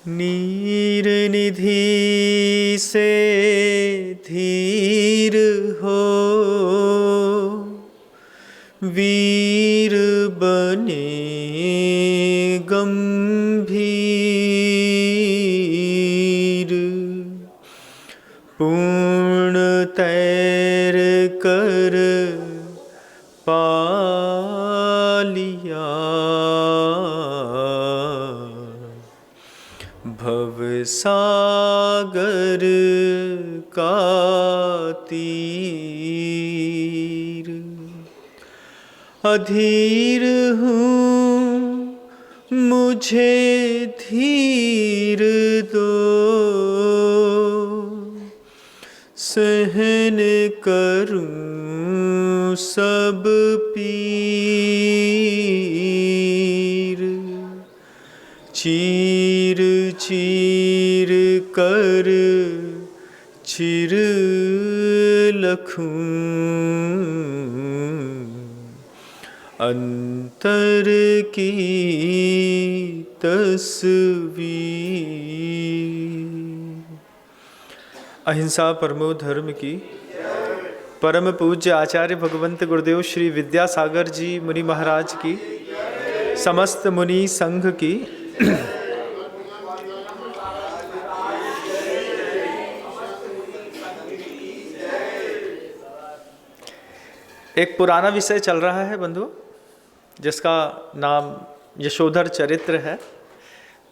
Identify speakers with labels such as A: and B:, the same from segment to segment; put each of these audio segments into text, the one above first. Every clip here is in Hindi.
A: नीर निधि से धीर हो, वीर बने गंभीर, पूर्ण तैर कर पा लिया भव सागर का तीर। अधीर हूँ मुझे धीर दो, सहन करूँ सब पीर। चीर चीर कर चिर लखूं, अंतर की तस्वीर। अहिंसा परमो धर्म की। परम पूज्य आचार्य भगवंत गुरुदेव श्री विद्यासागर जी मुनि महाराज की, समस्त मुनि संघ की। एक पुराना विषय चल रहा है बंधु, जिसका नाम यशोधर चरित्र है।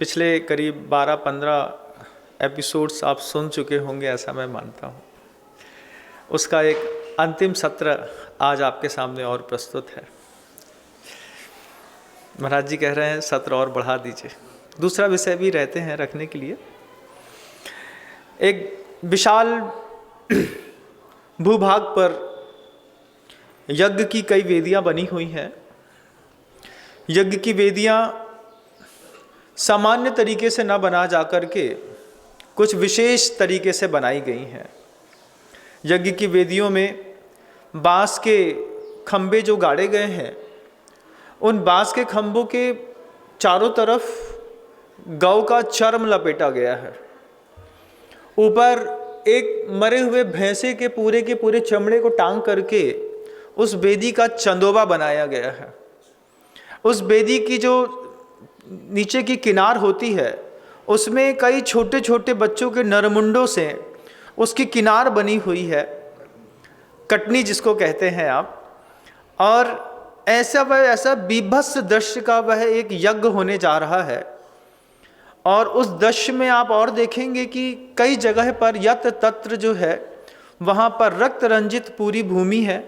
A: पिछले करीब 12-15 एपिसोड्स आप सुन चुके होंगे, ऐसा मैं मानता हूँ। उसका एक अंतिम सत्र आज आपके सामने और प्रस्तुत है। महाराज जी कह रहे हैं सत्र और बढ़ा दीजिए, दूसरा विषय भी रहते हैं रखने के लिए। एक विशाल भूभाग पर यज्ञ की कई वेदियां बनी हुई हैं। यज्ञ की वेदियां सामान्य तरीके से न बना जाकर के कुछ विशेष तरीके से बनाई गई हैं। यज्ञ की वेदियों में बांस के खंभे जो गाड़े गए हैं, उन बांस के खंभों के चारों तरफ गौ का चर्म लपेटा गया है। ऊपर एक मरे हुए भैंसे के पूरे चमड़े को टांग करके उस वेदी का चंदोबा बनाया गया है। उस वेदी की जो नीचे की किनार होती है, उसमें कई छोटे छोटे बच्चों के नरमुंडों से उसकी किनार बनी हुई है, कटनी जिसको कहते हैं आप। और ऐसा बीभत्स दृश्य का वह एक यज्ञ होने जा रहा है। और उस दृश्य में आप और देखेंगे कि कई जगह पर यत्र तत्र जो है वहाँ पर रक्त रंजित पूरी भूमि है।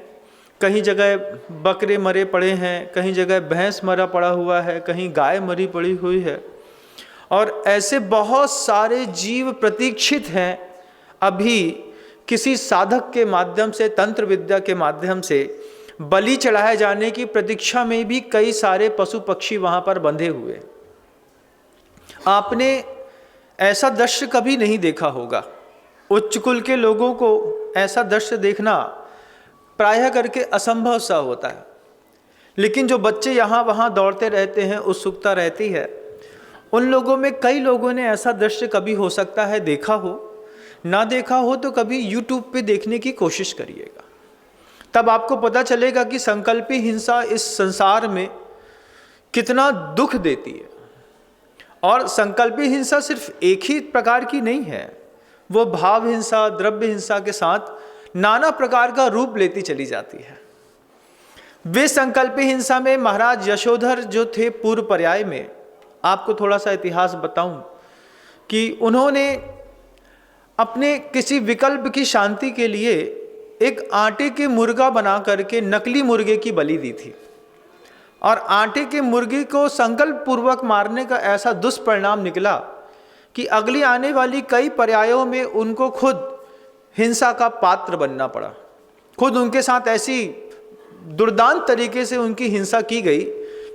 A: कहीं जगह बकरे मरे पड़े हैं, कहीं जगह भैंस मरा पड़ा हुआ है, कहीं गाय मरी पड़ी हुई है। और ऐसे बहुत सारे जीव प्रतीक्षित हैं अभी किसी साधक के माध्यम से, तंत्र विद्या के माध्यम से बलि चढ़ाए जाने की प्रतीक्षा में भी कई सारे पशु पक्षी वहाँ पर बंधे हुए। आपने ऐसा दृश्य कभी नहीं देखा होगा। उच्च कुल के लोगों को ऐसा दृश्य देखना प्रायः करके असंभव सा होता है। लेकिन जो बच्चे यहाँ वहाँ दौड़ते रहते हैं, उत्सुकता रहती है, उन लोगों में कई लोगों ने ऐसा दृश्य कभी हो सकता है देखा हो। ना देखा हो तो कभी YouTube पे देखने की कोशिश करिएगा, तब आपको पता चलेगा कि संकल्पी हिंसा इस संसार में कितना दुख देती है। और संकल्पी हिंसा सिर्फ एक ही प्रकार की नहीं है, वो भाव हिंसा, द्रव्य हिंसा के साथ नाना प्रकार का रूप लेती चली जाती है। वे संकल्पी हिंसा में महाराज यशोधर जो थे पूर्व पर्याय में, आपको थोड़ा सा इतिहास बताऊं कि उन्होंने अपने किसी विकल्प की शांति के लिए एक आटे के मुर्गा बना करके नकली मुर्गे की बलि दी थी। और आटे के मुर्गे को संकल्प पूर्वक मारने का ऐसा दुष्परिणाम निकला कि अगली आने वाली कई पर्यायों में उनको खुद हिंसा का पात्र बनना पड़ा। खुद उनके साथ ऐसी दुर्दांत तरीके से उनकी हिंसा की गई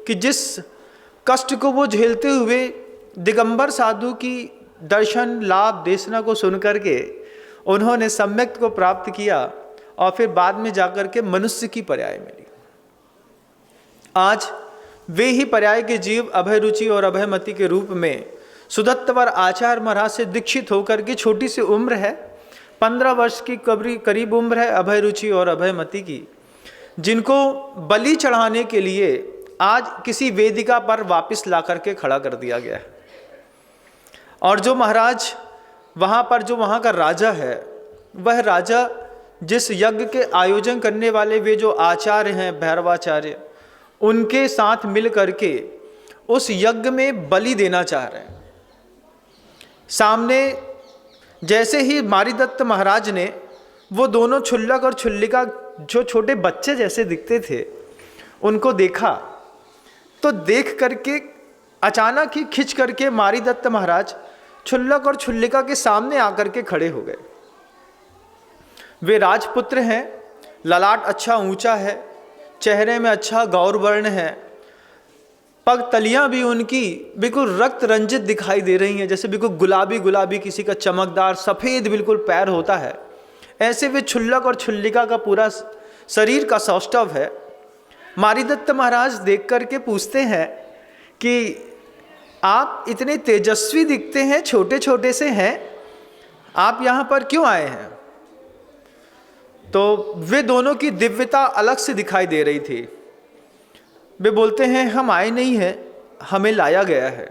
A: कि जिस कष्ट को वो झेलते हुए दिगंबर साधु की दर्शन लाभ देशना को सुनकर के उन्होंने सम्यक को प्राप्त किया और फिर बाद में जाकर के मनुष्य की पर्याय मिली। आज वे ही पर्याय के जीव अभय रुचि और अभयमति के रूप में सुदत्तवर आचार्य महाराज से दीक्षित होकर के, छोटी सी उम्र है, 15 वर्ष की करीब उम्र है अभय रुचि और अभयमती की, जिनको बलि चढ़ाने के लिए आज किसी वेदिका पर वापस ला करके खड़ा कर दिया गया है। और जो महाराज वहाँ पर, जो वहाँ का राजा है, वह राजा जिस यज्ञ के आयोजन करने वाले वे जो आचार्य हैं, भैरवाचार्य, उनके साथ मिल करके उस यज्ञ में बलि देना चाह रहे हैं। सामने जैसे ही मारीदत्त महाराज ने वो दोनों क्षुल्लक और क्षुल्लिका, जो छोटे बच्चे जैसे दिखते थे, उनको देखा, तो देख करके अचानक ही खिंच करके मारीदत्त महाराज क्षुल्लक और क्षुल्लिका के सामने आकर के खड़े हो गए। वे राजपुत्र हैं, ललाट अच्छा ऊंचा है, चेहरे में अच्छा गौरवर्ण है, पग तलियां भी उनकी बिल्कुल रक्त रंजित दिखाई दे रही हैं, जैसे बिल्कुल गुलाबी गुलाबी किसी का चमकदार सफ़ेद बिल्कुल पैर होता है, ऐसे वे क्षुल्लक और क्षुल्लिका का पूरा शरीर का सौष्ठव है। मारीदत्त महाराज देख करके पूछते हैं कि आप इतने तेजस्वी दिखते हैं, छोटे छोटे से हैं, आप यहाँ पर क्यों आए हैं? तो वे दोनों की दिव्यता अलग से दिखाई दे रही थी। वे बोलते हैं, हम आए नहीं हैं, हमें लाया गया है।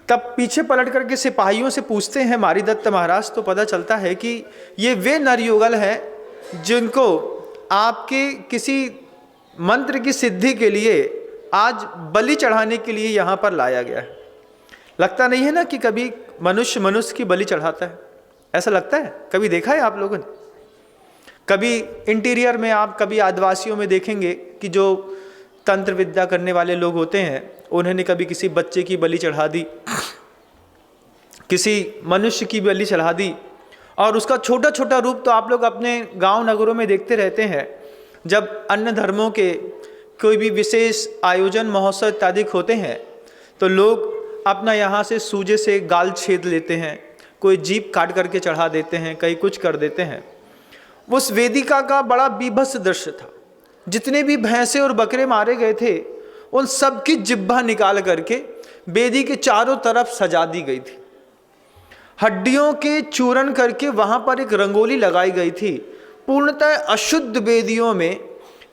A: तब पीछे पलट करके सिपाहियों से पूछते हैं मारीदत्त महाराज, तो पता चलता है कि ये वे नरयुगल हैं जिनको आपके किसी मंत्र की सिद्धि के लिए आज बलि चढ़ाने के लिए यहाँ पर लाया गया है। लगता नहीं है ना कि कभी मनुष्य की बलि चढ़ाता है? ऐसा लगता है? कभी देखा है आप लोगों ने? कभी इंटीरियर में आप कभी आदिवासियों में देखेंगे कि जो तंत्र विद्या करने वाले लोग होते हैं, उन्होंने कभी किसी बच्चे की बलि चढ़ा दी, किसी मनुष्य की बलि चढ़ा दी। और उसका छोटा छोटा रूप तो आप लोग अपने गांव नगरों में देखते रहते हैं। जब अन्य धर्मों के कोई भी विशेष आयोजन महोत्सव इत्यादि होते हैं तो लोग अपना यहाँ से सूजे से गाल छेद लेते हैं, कोई जीभ काट करके चढ़ा देते हैं, कहीं कुछ कर देते हैं। उस वेदिका का बड़ा बीभत्स दृश्य था। जितने भी भैंसे और बकरे मारे गए थे, उन सब की जिब्भा निकाल करके वेदी के चारों तरफ सजा दी गई थी। हड्डियों के चूर्ण करके वहाँ पर एक रंगोली लगाई गई थी। पूर्णतः अशुद्ध वेदियों में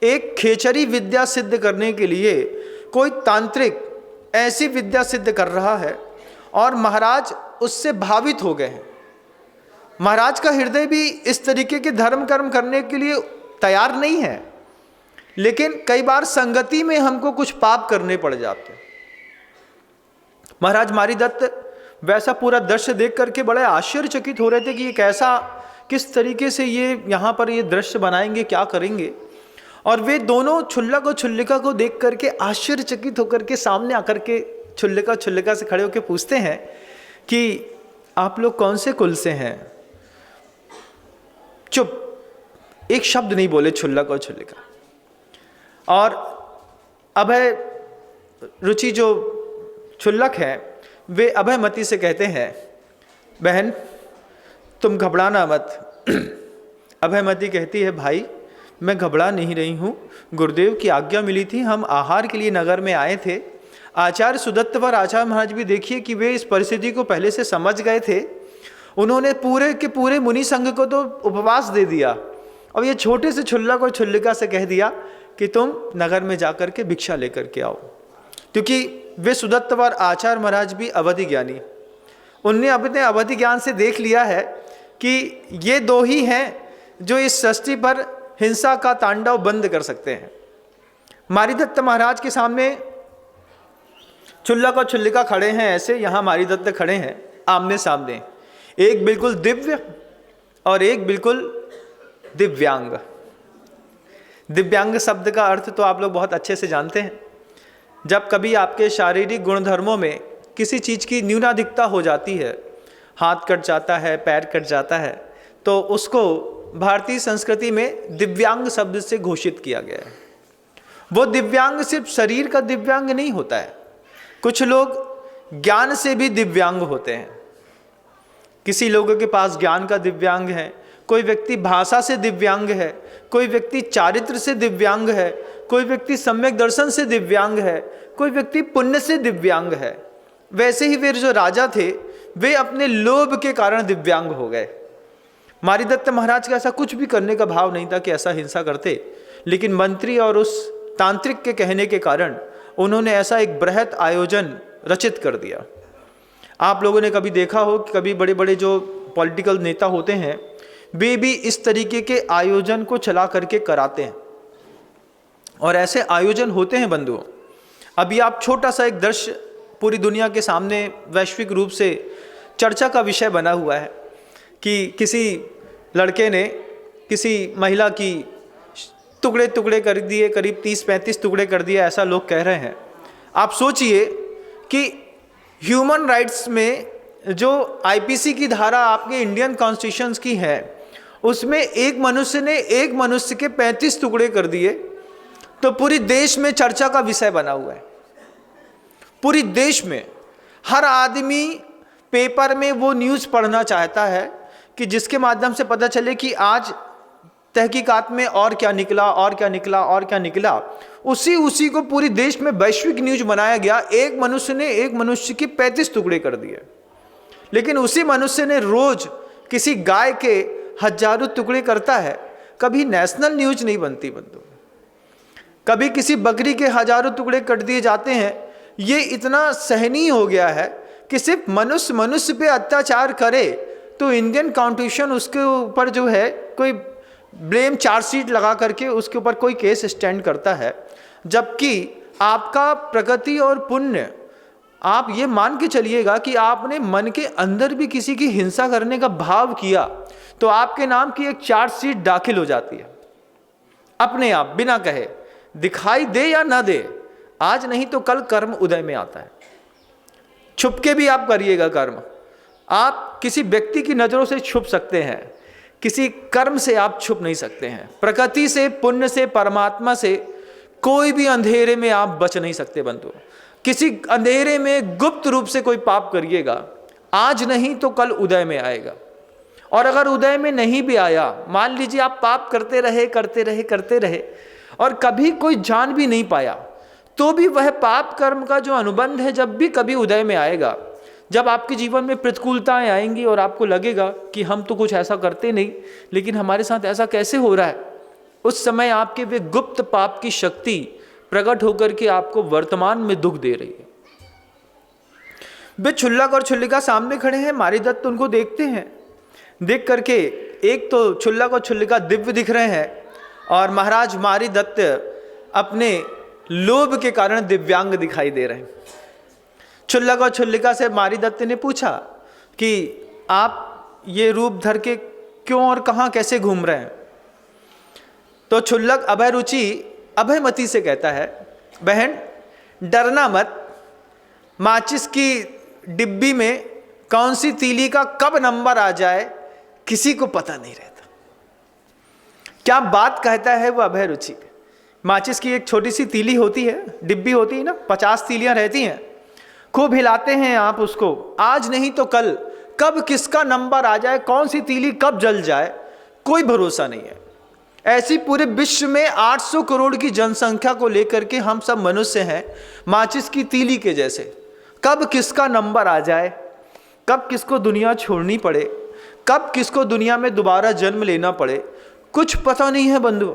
A: एक खेचरी विद्या सिद्ध करने के लिए कोई तांत्रिक ऐसी विद्या सिद्ध कर रहा है और महाराज उससे भावित हो गए हैं। महाराज का हृदय भी इस तरीके के धर्म कर्म करने के लिए तैयार नहीं है, लेकिन कई बार संगति में हमको कुछ पाप करने पड़ जाते हैं। महाराज मारीदत्त वैसा पूरा दृश्य देख करके बड़े आश्चर्यचकित हो रहे थे कि ये कैसा, किस तरीके से ये यहाँ पर ये दृश्य बनाएंगे, क्या करेंगे। और वे दोनों क्षुल्लक और क्षुल्लिका को देख करके आश्चर्यचकित होकर के सामने आकर के क्षुल्लिका से खड़े होकर पूछते हैं कि आप लोग कौन से कुल से हैं? चुप, एक शब्द नहीं बोले क्षुल्लक और क्षुल्लिका। और अभय रुचि जो क्षुल्लक है, वे अभयमती से कहते हैं, बहन तुम घबराना मत। अभयमती कहती है, भाई मैं घबरा नहीं रही हूँ, गुरुदेव की आज्ञा मिली थी, हम आहार के लिए नगर में आए थे। आचार्य सुदत्तवर आचार्य महाराज भी देखिए कि वे इस परिस्थिति को पहले से समझ गए थे। उन्होंने पूरे के पूरे मुनि संघ को तो उपवास दे दिया और ये छोटे से क्षुल्लक और क्षुल्लिका से कह दिया कि तुम नगर में जाकर के भिक्षा लेकर के आओ, क्योंकि वे सुदत्तवर आचार्य महाराज भी अवधि ज्ञानी, उनने अपने अवधि ज्ञान से देख लिया है कि ये दो ही हैं जो इस सृष्टि पर हिंसा का तांडव बंद कर सकते हैं। मारीदत्त महाराज के सामने क्षुल्लक और क्षुल्लिका खड़े हैं, ऐसे यहाँ मारीदत्त खड़े हैं आमने सामने, एक बिल्कुल दिव्य और एक बिल्कुल दिव्यांग। दिव्यांग शब्द का अर्थ तो आप लोग बहुत अच्छे से जानते हैं। जब कभी आपके शारीरिक गुणधर्मों में किसी चीज़ की न्यूनाधिकता हो जाती है, हाथ कट जाता है, पैर कट जाता है, तो उसको भारतीय संस्कृति में दिव्यांग शब्द से घोषित किया गया है। वो दिव्यांग सिर्फ शरीर का दिव्यांग नहीं होता है, कुछ लोग ज्ञान से भी दिव्यांग होते हैं। किसी लोगों के पास ज्ञान का दिव्यांग है, कोई व्यक्ति भाषा से दिव्यांग है, कोई व्यक्ति चारित्र से दिव्यांग है, कोई व्यक्ति सम्यक दर्शन से दिव्यांग है, कोई व्यक्ति पुण्य से दिव्यांग है। वैसे ही वे जो राजा थे वे अपने लोभ के कारण दिव्यांग हो गए। मारीदत्त महाराज का ऐसा कुछ भी करने का भाव नहीं था कि ऐसा हिंसा करते, लेकिन मंत्री और उस तांत्रिक के कहने के कारण उन्होंने ऐसा एक बृहत आयोजन रचित कर दिया। आप लोगों ने कभी देखा हो कि कभी बड़े बड़े जो पॉलिटिकल नेता होते हैं वे भी इस तरीके के आयोजन को चला करके कराते हैं, और ऐसे आयोजन होते हैं बंधुओं। अभी आप छोटा सा एक दृश्य पूरी दुनिया के सामने वैश्विक रूप से चर्चा का विषय बना हुआ है कि किसी लड़के ने किसी महिला की टुकड़े टुकड़े कर दिए, करीब 30-35 टुकड़े कर दिए, ऐसा लोग कह रहे हैं। आप सोचिए कि ह्यूमन राइट्स में जो आईपीसी की धारा आपके इंडियन कॉन्स्टिट्यूशन की है उसमें एक मनुष्य ने एक मनुष्य के 35 टुकड़े कर दिए, तो पूरी देश में चर्चा का विषय बना हुआ है। पूरी देश में हर आदमी पेपर में वो न्यूज़ पढ़ना चाहता है कि जिसके माध्यम से पता चले कि आज तहकीकात में और क्या निकला और क्या निकला और क्या निकला। उसी को पूरी देश में वैश्विक न्यूज बनाया गया। एक मनुष्य ने एक मनुष्य के 35 टुकड़े कर दिए, लेकिन उसी मनुष्य ने रोज किसी गाय के हजारों टुकड़े करता है। कभी नेशनल न्यूज नहीं बनती बंधु, कभी किसी बकरी के हजारों टुकड़े कर दिए जाते हैं। ये इतना सहनीय हो गया है कि सिर्फ मनुष्य पे अत्याचार करे तो इंडियन कॉन्स्टिट्यूशन उसके ऊपर जो है कोई ब्लेम चार्जशीट लगा करके उसके ऊपर कोई केस स्टैंड करता है, जबकि आपका प्रगति और पुण्य, आप ये मान के चलिएगा कि आपने मन के अंदर भी किसी की हिंसा करने का भाव किया तो आपके नाम की एक चार्जशीट दाखिल हो जाती है अपने आप, बिना कहे, दिखाई दे या ना दे। आज नहीं तो कल कर्म उदय में आता है। छुपके भी आप करिएगा कर्म। आप किसी व्यक्ति की नजरों से छुप सकते हैं, किसी कर्म से आप छुप नहीं सकते हैं। प्रकृति से, पुण्य से, परमात्मा से कोई भी अंधेरे में आप बच नहीं सकते बंधु। किसी अंधेरे में गुप्त रूप से कोई पाप करिएगा, आज नहीं तो कल उदय में आएगा। और अगर उदय में नहीं भी आया, मान लीजिए आप पाप करते रहे और कभी कोई जान भी नहीं पाया, तो भी वह पाप कर्म का जो अनुबंध है जब भी कभी उदय में आएगा, जब आपके जीवन में प्रतिकूलताएं आएंगी और आपको लगेगा कि हम तो कुछ ऐसा करते नहीं, लेकिन हमारे साथ ऐसा कैसे हो रहा है, उस समय आपके वे गुप्त पाप की शक्ति प्रकट होकर के आपको वर्तमान में दुख दे रही है। वे क्षुल्लक और क्षुल्लिका सामने खड़े हैं। मारीदत्त उनको देखते हैं। देख करके एक तो क्षुल्लक और क्षुल्लिका दिव्य दिख रहे हैं और महाराज मारीदत्त अपने लोभ के कारण दिव्यांग दिखाई दे रहे हैं। क्षुल्लक और क्षुल्लिका से मारीदत्त ने पूछा कि आप ये रूप धर के क्यों और कहाँ कैसे घूम रहे हैं। तो क्षुल्लक अभयरुचि अभयमती से कहता है, बहन डरना मत, माचिस की डिब्बी में कौन सी तीली का कब नंबर आ जाए किसी को पता नहीं रहता। क्या बात कहता है वो अभयरुचि। माचिस की एक छोटी सी तीली होती है, डिब्बी होती है ना, 50 तीलियां रहती हैं, खूब हिलाते हैं आप उसको, आज नहीं तो कल कब किसका नंबर आ जाए, कौन सी तीली कब जल जाए, कोई भरोसा नहीं है। ऐसी पूरे विश्व में 800 करोड़ की जनसंख्या को लेकर के हम सब मनुष्य हैं माचिस की तीली के जैसे। कब किसका नंबर आ जाए, कब किसको दुनिया छोड़नी पड़े, कब किसको दुनिया में दोबारा जन्म लेना पड़े, कुछ पता नहीं है बंधु।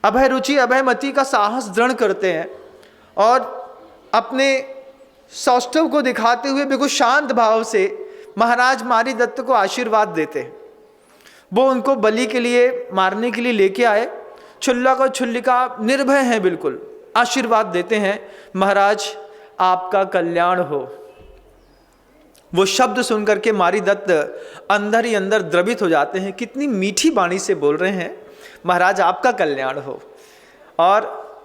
A: अभयरुचि अभयमती का साहस दृढ़ करते हैं और अपने सौष्ठव को दिखाते हुए बिल्कुल शांत भाव से महाराज मारीदत्त को आशीर्वाद देते हैं। वो उनको बलि के लिए, मारने के लिए लेके आए। क्षुल्लक और क्षुल्लिका निर्भय हैं, बिल्कुल आशीर्वाद देते हैं, महाराज आपका कल्याण हो। वो शब्द सुनकर के मारीदत्त अंदर ही अंदर द्रवित हो जाते हैं। कितनी मीठी वाणी से बोल रहे हैं, महाराज आपका कल्याण हो। और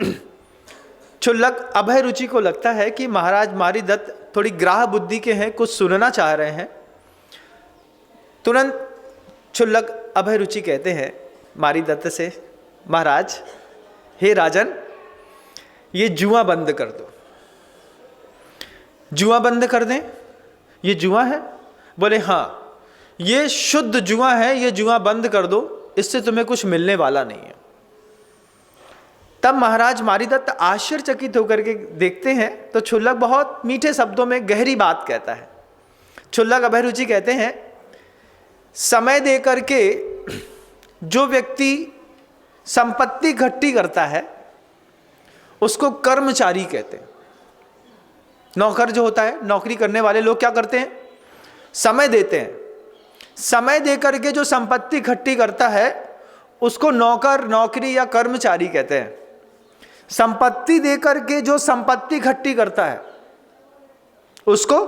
A: क्षुल्लक अभयरुचि को लगता है कि महाराज मारीदत्त थोड़ी ग्राह बुद्धि के हैं, कुछ सुनना चाह रहे हैं। तुरंत क्षुल्लक अभयरुचि कहते हैं मारीदत्त से, महाराज हे राजन, ये जुआ बंद कर दो। जुआ बंद कर दें? ये जुआ है? बोले हाँ, ये शुद्ध जुआ है, ये जुआ बंद कर दो, इससे तुम्हें कुछ मिलने वाला नहीं है। तब महाराज मारीदत्त आश्चर्यचकित होकर के देखते हैं तो क्षुल्लक बहुत मीठे शब्दों में गहरी बात कहता है। क्षुल्लक अभयरुचि कहते हैं, समय दे करके जो व्यक्ति संपत्ति इकट्ठी करता है उसको कर्मचारी कहते हैं। नौकर जो होता है, नौकरी करने वाले लोग क्या करते हैं? समय देते हैं। समय दे करके जो संपत्ति इकट्ठी करता है उसको नौकर, नौकरी या कर्मचारी कहते हैं। संपत्ति दे करके जो संपत्ति इकट्ठी करता है उसको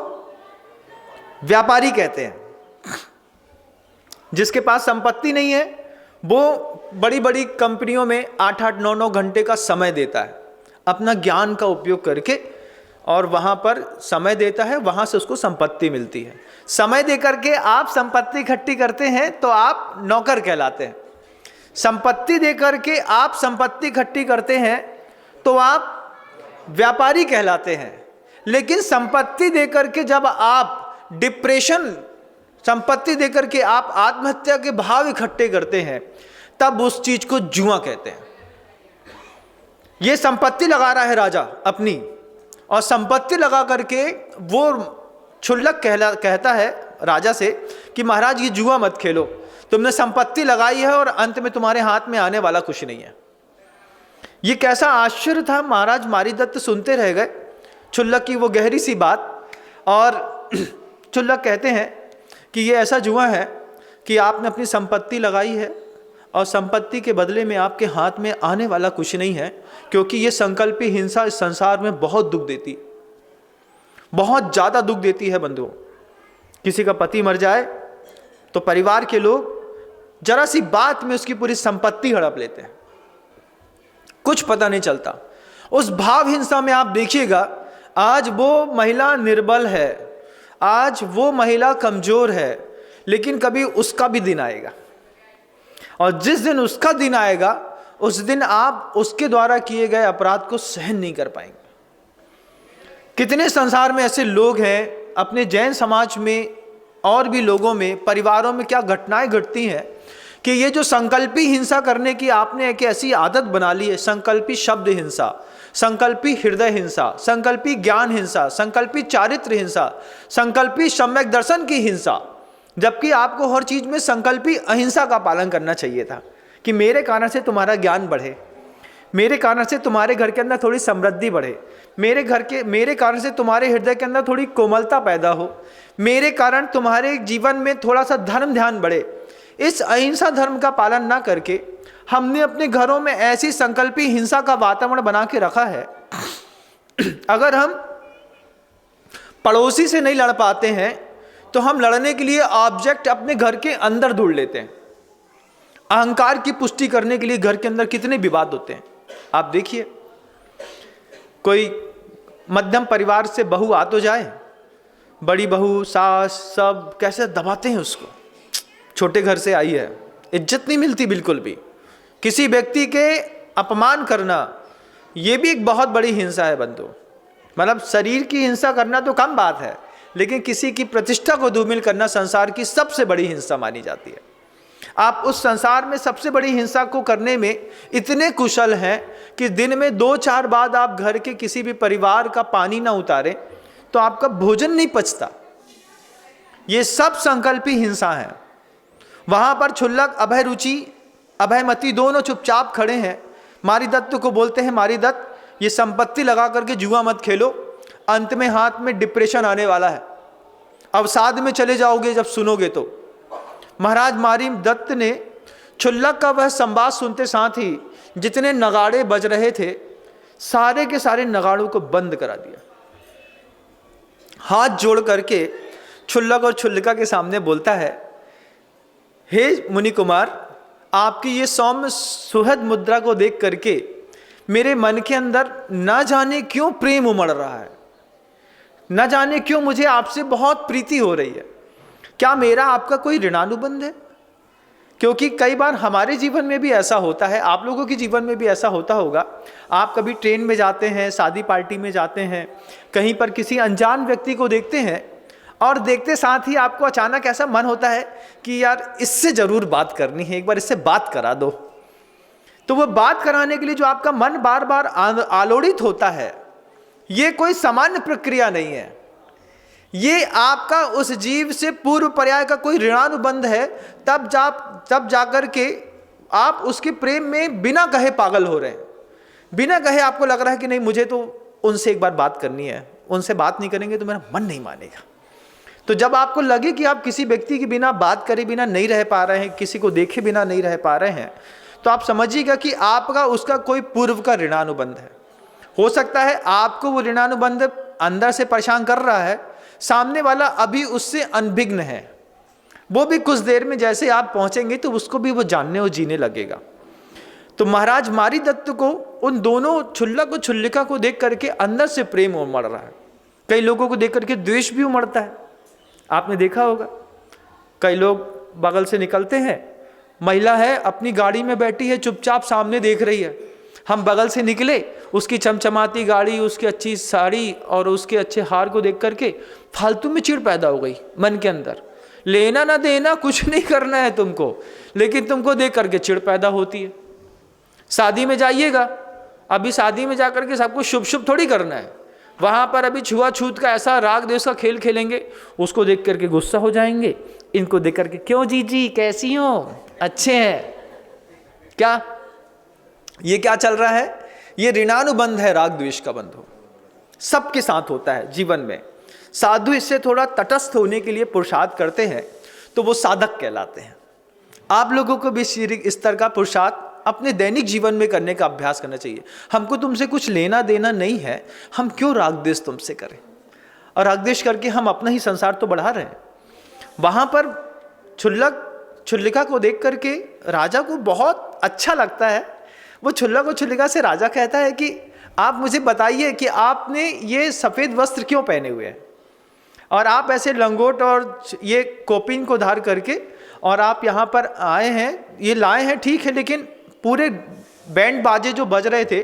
A: व्यापारी कहते हैं। जिसके पास संपत्ति नहीं है वो बड़ी बड़ी कंपनियों में 8-8, 9-9 घंटे का समय देता है अपना ज्ञान का उपयोग करके, और वहां पर समय देता है, वहां से उसको संपत्ति मिलती है। समय दे करके आप संपत्ति इकट्ठी करते हैं तो आप नौकर कहलाते हैं। संपत्ति दे करके आप संपत्ति इकट्ठी करते हैं तो आप व्यापारी कहलाते हैं। लेकिन संपत्ति दे करके जब आप डिप्रेशन, संपत्ति दे करके आप आत्महत्या के भाव इकट्ठे करते हैं तब उस चीज को जुआ कहते हैं। ये संपत्ति लगा रहा है राजा अपनी, और संपत्ति लगा करके वो क्षुल्लक कहता है राजा से कि महाराज ये जुआ मत खेलो, तुमने संपत्ति लगाई है और अंत में तुम्हारे हाथ में आने वाला कुछ नहीं है। ये कैसा आश्चर्य था, महाराज मारीदत्त सुनते रह गए क्षुल्लक की वो गहरी सी बात। और क्षुल्लक कहते हैं कि ये ऐसा जुआ है कि आपने अपनी संपत्ति लगाई है और संपत्ति के बदले में आपके हाथ में आने वाला कुछ नहीं है, क्योंकि ये संकल्पी हिंसा इस संसार में बहुत दुख देती, बहुत ज़्यादा दुख देती है बंधुओं। किसी का पति मर जाए तो परिवार के लोग जरा सी बात में उसकी पूरी संपत्ति हड़प लेते हैं, कुछ पता नहीं चलता। उस भाव हिंसा में आप देखिएगा, आज वो महिला निर्बल है, आज वो महिला कमजोर है, लेकिन कभी उसका भी दिन आएगा, और जिस दिन उसका दिन आएगा उस दिन आप उसके द्वारा किए गए अपराध को सहन नहीं कर पाएंगे। कितने संसार में ऐसे लोग हैं, अपने जैन समाज में और भी लोगों में, परिवारों में क्या घटनाएं घटती हैं कि ये जो संकल्पी हिंसा करने की आपने एक ऐसी आदत बना ली है, संकल्पी शब्द हिंसा, संकल्पी हृदय हिंसा, संकल्पी ज्ञान हिंसा, संकल्पी चारित्र हिंसा, संकल्पी सम्यक दर्शन की हिंसा, जबकि आपको हर चीज में संकल्पी अहिंसा का पालन करना चाहिए था कि मेरे कारण से तुम्हारा ज्ञान बढ़े, मेरे कारण से तुम्हारे घर के अंदर थोड़ी समृद्धि बढ़े, मेरे कारण से तुम्हारे हृदय के अंदर थोड़ी कोमलता पैदा हो, मेरे कारण तुम्हारे जीवन में थोड़ा सा धर्म ध्यान बढ़े। इस अहिंसा धर्म का पालन ना करके हमने अपने घरों में ऐसी संकल्पी हिंसा का वातावरण बना के रखा है। अगर हम पड़ोसी से नहीं लड़ पाते हैं तो हम लड़ने के लिए ऑब्जेक्ट अपने घर के अंदर ढूंढ लेते हैं। अहंकार की पुष्टि करने के लिए घर के अंदर कितने विवाद होते हैं। आप देखिए, कोई मध्यम परिवार से बहू आ तो जाए, बड़ी बहू, सास, सब कैसे दबाते हैं उसको। छोटे घर से आई है, इज्जत नहीं मिलती बिल्कुल भी। किसी व्यक्ति के अपमान करना ये भी एक बहुत बड़ी हिंसा है बंधु। मतलब शरीर की हिंसा करना तो कम बात है, लेकिन किसी की प्रतिष्ठा को धूमिल करना संसार की सबसे बड़ी हिंसा मानी जाती है। आप उस संसार में सबसे बड़ी हिंसा को करने में इतने कुशल हैं कि दिन में 2-4 बार आप घर के किसी भी परिवार का पानी ना उतारें तो आपका भोजन नहीं पचता। ये सब संकल्पी हिंसा है। वहां पर क्षुल्लक, अभयरुचि, अभयमती दोनों चुपचाप खड़े हैं। मारीदत्त को बोलते हैं, मारीदत्त ये संपत्ति लगा करके जुआ मत खेलो, अंत में हाथ में डिप्रेशन आने वाला है, अवसाद में चले जाओगे जब सुनोगे तो। महाराज मारीदत्त ने क्षुल्लक का वह संवाद सुनते साथ ही जितने नगाड़े बज रहे थे सारे के सारे नगाड़ों को बंद करा दिया। हाथ जोड़ करके क्षुल्लक और क्षुल्लिका के सामने बोलता है, हे मुनि कुमार, आपकी ये सौम्य सुहृद मुद्रा को देख करके मेरे मन के अंदर न जाने क्यों प्रेम उमड़ रहा है, न जाने क्यों मुझे आपसे बहुत प्रीति हो रही है। क्या मेरा आपका कोई ऋणानुबंध है? क्योंकि कई बार हमारे जीवन में भी ऐसा होता है, आप लोगों के जीवन में भी ऐसा होता होगा। आप कभी ट्रेन में जाते हैं, शादी पार्टी में जाते हैं, कहीं पर किसी अनजान व्यक्ति को देखते हैं और देखते साथ ही आपको अचानक ऐसा मन होता है कि यार इससे ज़रूर बात करनी है, एक बार इससे बात करा दो। तो वो बात कराने के लिए जो आपका मन बार बार आलोड़ित होता है, ये कोई सामान्य प्रक्रिया नहीं है। ये आपका उस जीव से पूर्व पर्याय का कोई ऋणानुबंध है। तब जाकर के आप उसके प्रेम में बिना कहे पागल हो रहे हैं, बिना कहे आपको लग रहा है कि नहीं मुझे तो उनसे एक बार बात करनी है, उनसे बात नहीं करेंगे तो मेरा मन नहीं मानेगा। तो जब आपको लगे कि आप किसी व्यक्ति के बिना बात करे बिना नहीं रह पा रहे हैं, किसी को देखे बिना नहीं रह पा रहे हैं, तो आप समझिएगा कि आपका उसका कोई पूर्व का ऋणानुबंध है। हो सकता है आपको वो ऋणानुबंध अंदर से परेशान कर रहा है, सामने वाला अभी उससे अनभिज्ञ है। वो भी कुछ देर में जैसे आप पहुंचेंगे तो उसको भी वो जानने और जीने लगेगा। तो महाराज मारीदत्त को उन दोनों क्षुल्लक और क्षुल्लिका को देख करके अंदर से प्रेम उमड़ रहा है। कई लोगों को देख करके द्वेष भी उमड़ता है। आपने देखा होगा, कई लोग बगल से निकलते हैं, महिला है अपनी गाड़ी में बैठी है, चुपचाप सामने देख रही है। हम बगल से निकले, उसकी चमचमाती गाड़ी, उसकी अच्छी साड़ी और उसके अच्छे हार को देख करके फालतू में चिढ़ पैदा हो गई मन के अंदर। लेना ना देना कुछ नहीं करना है तुमको, लेकिन तुमको देख करके चिढ़ पैदा होती है। शादी में जाइएगा, अभी शादी में जाकर के सबको शुभ शुभ थोड़ी करना है, वहाँ पर अभी छुआछूत का ऐसा राग देश का खेल खेलेंगे, उसको देख करके गुस्सा हो जाएंगे, इनको देख करके क्यों जी कैसी हो, अच्छे हैं क्या। ये क्या चल रहा है? ये ऋणानुबंध है, राग द्वेष का बंध हो, सबके साथ होता है जीवन में। साधु इससे थोड़ा तटस्थ होने के लिए पुरुषार्थ करते हैं तो वो साधक कहलाते हैं। आप लोगों को भी इस तरह का पुरुषार्थ अपने दैनिक जीवन में करने का अभ्यास करना चाहिए। हमको तुमसे कुछ लेना देना नहीं है, हम क्यों राग द्वेष तुमसे करें, और राग द्वेष करके हम अपना ही संसार तो बढ़ा रहे हैं। वहाँ पर क्षुल्लक क्षुल्लिका को देख करके राजा को बहुत अच्छा लगता है। वो क्षुल्लक और क्षुल्लिका से राजा कहता है कि आप मुझे बताइए कि आपने ये सफ़ेद वस्त्र क्यों पहने हुए हैं, और आप ऐसे लंगोट और ये कोपिन को धार करके और आप यहाँ पर आए हैं, ये लाए हैं ठीक है, लेकिन पूरे बैंड बाजे जो बज रहे थे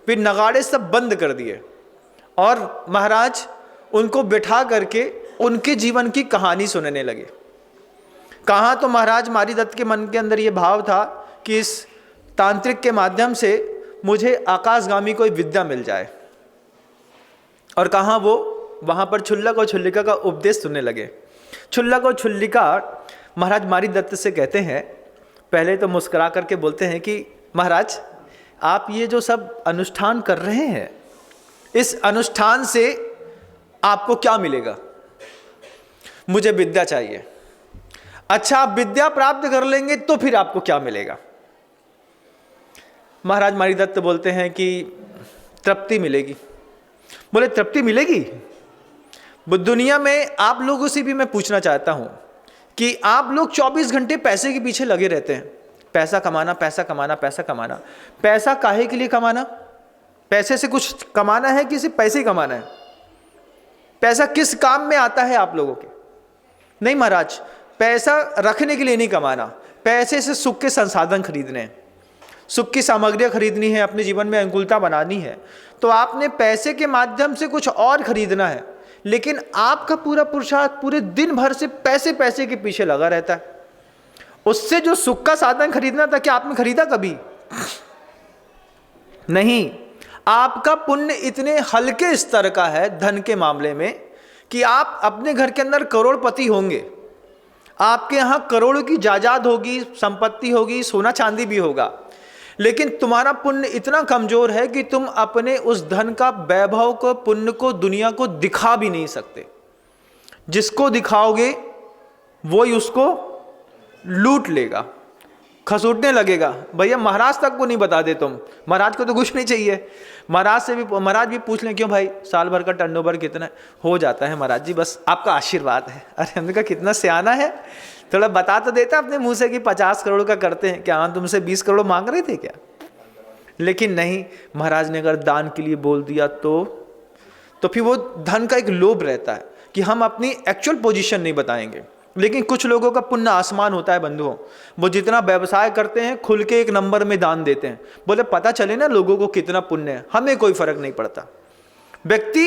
A: फिर नगाड़े सब बंद कर दिए और महाराज उनको बिठा करके उनके जीवन की कहानी सुनने लगे। कहाँ तो महाराज मारीदत्त के मन के अंदर ये भाव था कि इस तांत्रिक के माध्यम से मुझे आकाशगामी कोई विद्या मिल जाए, और कहाँ वो वहाँ पर क्षुल्लक और क्षुल्लिका का उपदेश सुनने लगे। क्षुल्लक और क्षुल्लिका महाराज मारीदत्त से कहते हैं, पहले तो मुस्कुरा करके बोलते हैं कि महाराज आप ये जो सब अनुष्ठान कर रहे हैं, इस अनुष्ठान से आपको क्या मिलेगा? मुझे विद्या चाहिए। अच्छा, आप विद्या प्राप्त कर लेंगे तो फिर आपको क्या मिलेगा? महाराज मारीदत्त बोलते हैं कि तृप्ति मिलेगी। बोले तृप्ति मिलेगी? दुनिया में आप लोगों से भी मैं पूछना चाहता हूं कि आप लोग 24 घंटे पैसे के पीछे लगे रहते हैं, पैसा कमाना पैसा कमाना पैसा कमाना। पैसा काहे के लिए कमाना? पैसे से कुछ कमाना है कि सिर्फ पैसे ही कमाना है? पैसा किस काम में आता है आप लोगों के? नहीं महाराज, पैसा रखने के लिए नहीं कमाना, पैसे से सुख के संसाधन खरीदने हैं, सुख की सामग्रियां खरीदनी है, अपने जीवन में अनुकूलता बनानी है, तो आपने पैसे के माध्यम से कुछ और खरीदना है। लेकिन आपका पूरा पुरुषार्थ पूरे दिन भर से पैसे पैसे के पीछे लगा रहता है। उससे जो सुख का साधन खरीदना था, क्या आपने खरीदा कभी? नहीं। आपका पुण्य इतने हल्के स्तर का है धन के मामले में कि आप अपने घर के अंदर करोड़पति होंगे, आपके यहाँ करोड़ों की जायदाद होगी, संपत्ति होगी, सोना चांदी भी होगा, लेकिन तुम्हारा पुण्य इतना कमजोर है कि तुम अपने उस धन का वैभव को, पुण्य को दुनिया को दिखा भी नहीं सकते। जिसको दिखाओगे वो ही उसको लूट लेगा, खसूटने लगेगा। भैया महाराज तक को नहीं बता दे तुम, महाराज को तो कुछ नहीं चाहिए। महाराज से भी, महाराज भी पूछ लें क्यों भाई साल भर का टर्नओवर कितना है? हो जाता है महाराज जी, बस आपका आशीर्वाद है। अरे हमने कहा कितना सियाना है, थोड़ा बता तो देता अपने मुंह से कि 50 करोड़ का करते हैं क्या? तुमसे 20 करोड़ मांग रहे थे क्या? लेकिन नहीं, महाराज ने अगर दान के लिए बोल दिया तो फिर वो धन का एक लोभ रहता है कि हम अपनी एक्चुअल पोजीशन नहीं बताएंगे। लेकिन कुछ लोगों का पुण्य आसमान होता है बंधुओं, वो जितना व्यवसाय करते हैं खुल के एक नंबर में दान देते हैं, बोले पता चले ना लोगों को कितना पुण्य है, हमें कोई फर्क नहीं पड़ता। व्यक्ति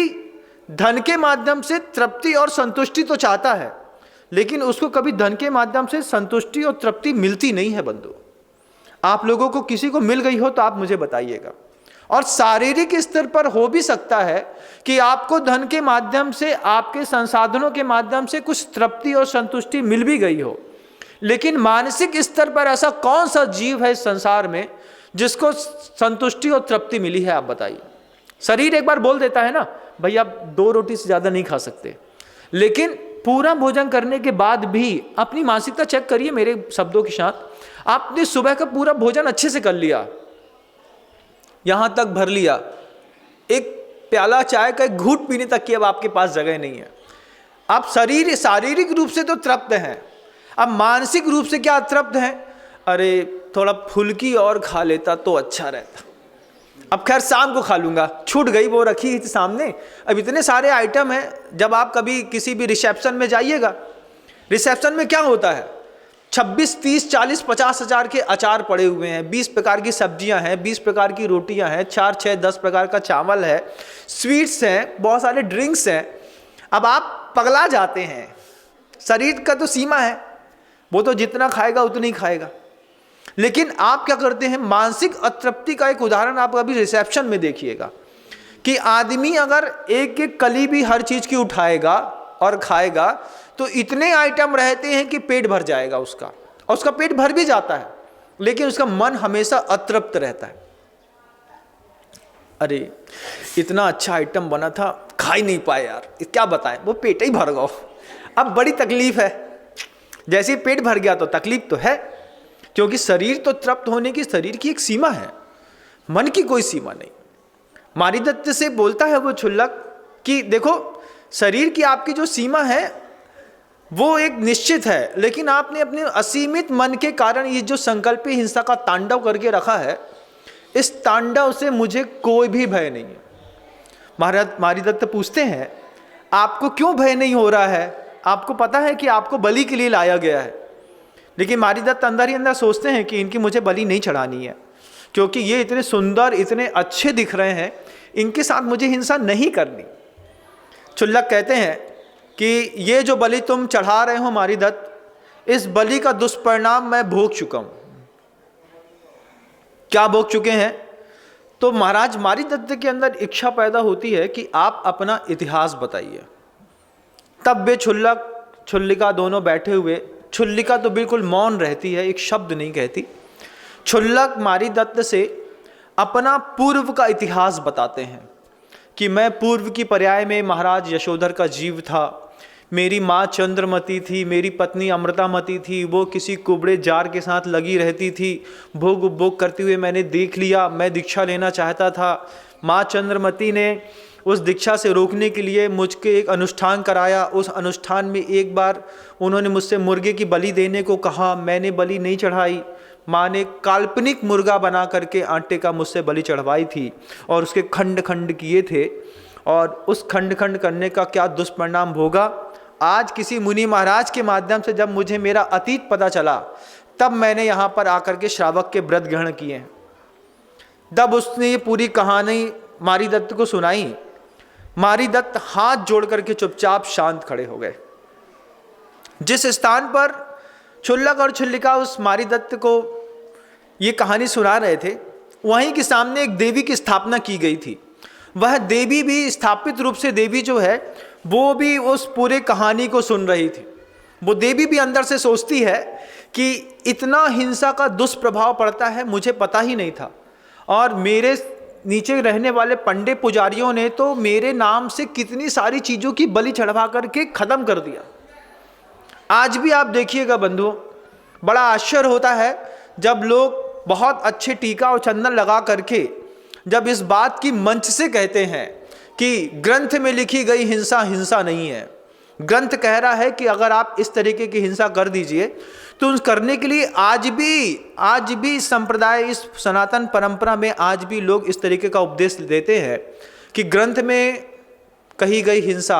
A: धन के माध्यम से तृप्ति और संतुष्टि तो चाहता है, लेकिन उसको कभी धन के माध्यम से संतुष्टि और तृप्ति मिलती नहीं है बंधु। आप लोगों को किसी को मिल गई हो तो आप मुझे बताइएगा। और शारीरिक स्तर पर हो भी सकता है कि आपको धन के माध्यम से, आपके संसाधनों के माध्यम से कुछ तृप्ति और संतुष्टि मिल भी गई हो, लेकिन मानसिक स्तर पर ऐसा कौन सा जीव है इस संसार में जिसको संतुष्टि और तृप्ति मिली है? आप बताइए। शरीर एक बार बोल देता है ना, भैया 2 रोटी से ज़्यादा नहीं खा सकते, लेकिन पूरा भोजन करने के बाद भी अपनी मानसिकता चेक करिए मेरे शब्दों के साथ। आपने सुबह का पूरा भोजन अच्छे से कर लिया, यहाँ तक भर लिया, एक प्याला चाय का एक घूंट पीने तक की अब आपके पास जगह नहीं है। आप शारीरिक रूप से तो तृप्त हैं, अब मानसिक रूप से क्या तृप्त हैं? अरे थोड़ा फुल्की और खा लेता तो अच्छा रहता, अब खैर शाम को खा लूँगा, छूट गई, वो रखी थी सामने। अब इतने सारे आइटम हैं। जब आप कभी किसी भी रिसेप्शन में जाइएगा, रिसेप्शन में क्या होता है? 26, 30, 40, 50 हज़ार के अचार पड़े हुए हैं, 20 प्रकार की सब्जियां हैं, 20 प्रकार की रोटियां हैं, 4, 6, 10 प्रकार का चावल है, स्वीट्स हैं, बहुत सारे ड्रिंक्स हैं। अब आप पगला जाते हैं। शरीर का तो सीमा है, वो तो जितना खाएगा उतना ही खाएगा, लेकिन आप क्या करते हैं? मानसिक अतृप्ति का एक उदाहरण आप अभी रिसेप्शन में देखिएगा कि आदमी अगर एक एक कली भी हर चीज़ की उठाएगा और खाएगा तो इतने आइटम रहते हैं कि पेट भर जाएगा उसका, और उसका पेट भर भी जाता है, लेकिन उसका मन हमेशा अतृप्त रहता है। अरे इतना अच्छा आइटम बना था, खा ही नहीं पाए यार, क्या बताएं, वो पेट ही भर गया। अब बड़ी तकलीफ है। जैसे पेट भर गया तो तकलीफ तो है, क्योंकि शरीर तो तृप्त होने की शरीर की एक सीमा है, मन की कोई सीमा नहीं। मारिदत्त से बोलता है वो क्षुल्लक कि देखो, शरीर की आपकी जो सीमा है वो एक निश्चित है, लेकिन आपने अपने असीमित मन के कारण ये जो संकल्पी हिंसा का तांडव करके रखा है, इस तांडव से मुझे कोई भी भय नहीं है। मारिदत्त पूछते हैं आपको क्यों भय नहीं हो रहा है? आपको पता है कि आपको बलि के लिए लाया गया है, लेकिन मारिदत्त अंदर ही अंदर सोचते हैं कि इनकी मुझे बलि नहीं चढ़ानी है, क्योंकि ये इतने सुंदर, इतने अच्छे दिख रहे हैं, इनके साथ मुझे हिंसा नहीं करनी। क्षुल्लक कहते हैं कि ये जो बलि तुम चढ़ा रहे हो मारिदत्त, इस बलि का दुष्परिणाम मैं भोग चुका हूं। क्या भोग चुके हैं? तो महाराज मारिदत्त के अंदर इच्छा पैदा होती है कि आप अपना इतिहास बताइए। तब वे क्षुल्लक क्षुल्लिका दोनों बैठे हुए, क्षुल्लिका तो बिल्कुल मौन रहती है, एक शब्द नहीं कहती। क्षुल्लक मारिदत्त से अपना पूर्व का इतिहास बताते हैं कि मैं पूर्व की पर्याय में महाराज यशोधर का जीव था, मेरी माँ चंद्रमती थी, मेरी पत्नी अमृतामती थी, वो किसी कुबड़े जार के साथ लगी रहती थी, भोग उपभोग करते हुए मैंने देख लिया। मैं दीक्षा लेना चाहता था, माँ चंद्रमती ने उस दीक्षा से रोकने के लिए मुझके एक अनुष्ठान कराया। उस अनुष्ठान में एक बार उन्होंने मुझसे मुर्गे की बलि देने को कहा, मैंने बलि नहीं चढ़ाई। माँ ने काल्पनिक मुर्गा बना करके आटे का मुझसे बलि चढ़वाई थी और उसके खंड खंड किए थे, और उस खंड खंड करने का क्या दुष्परिणाम होगा, आज किसी मुनि महाराज के माध्यम से जब मुझे मेरा अतीत पता चला, तब मैंने यहाँ पर आकर के श्रावक के व्रत ग्रहण किए हैं। तब उसने ये पूरी कहानी मारिदत्त को सुनाई। मारिदत्त हाथ जोड़ करके चुपचाप शांत खड़े हो गए। जिस स्थान पर क्षुल्लक और क्षुल्लिका उस मारिदत्त को ये कहानी सुना रहे थे, वहीं के सामने एक देवी की स्थापना की गई थी। वह देवी भी स्थापित रूप से देवी जो है वो भी उस पूरे कहानी को सुन रही थी। वो देवी भी अंदर से सोचती है कि इतना हिंसा का दुष्प्रभाव पड़ता है, मुझे पता ही नहीं था, और मेरे नीचे रहने वाले पंडे पुजारियों ने तो मेरे नाम से कितनी सारी चीज़ों की बलि चढ़वा करके ख़त्म कर दिया। आज भी आप देखिएगा बंधुओं, बड़ा आश्चर्य होता है जब लोग बहुत अच्छे टीका और चंदन लगा करके जब इस बात की मंच से कहते हैं कि ग्रंथ में लिखी गई हिंसा हिंसा नहीं है। ग्रंथ कह रहा है कि अगर आप इस तरीके की हिंसा कर दीजिए तो उस करने के लिए आज भी संप्रदाय, इस सनातन परंपरा में आज भी लोग इस तरीके का उपदेश देते हैं कि ग्रंथ में कही गई हिंसा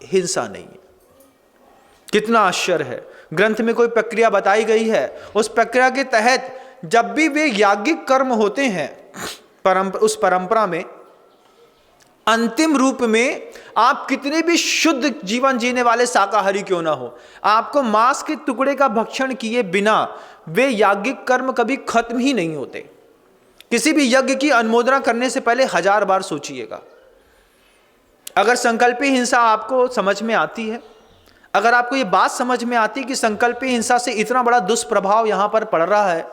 A: हिंसा नहीं है। कितना आश्चर्य है, ग्रंथ में कोई प्रक्रिया बताई गई है, उस प्रक्रिया के तहत जब भी वे याज्ञिक कर्म होते हैं उस परंपरा में, अंतिम रूप में आप कितने भी शुद्ध जीवन जीने वाले शाकाहारी क्यों ना हो, आपको मांस के टुकड़े का भक्षण किए बिना वे याज्ञिक कर्म कभी खत्म ही नहीं होते। किसी भी यज्ञ की अनुमोदना करने से पहले 1000 बार सोचिएगा। अगर संकल्पी हिंसा आपको समझ में आती है, अगर आपको ये बात समझ में आती है कि संकल्पी हिंसा से इतना बड़ा दुष्प्रभाव यहाँ पर पड़ रहा है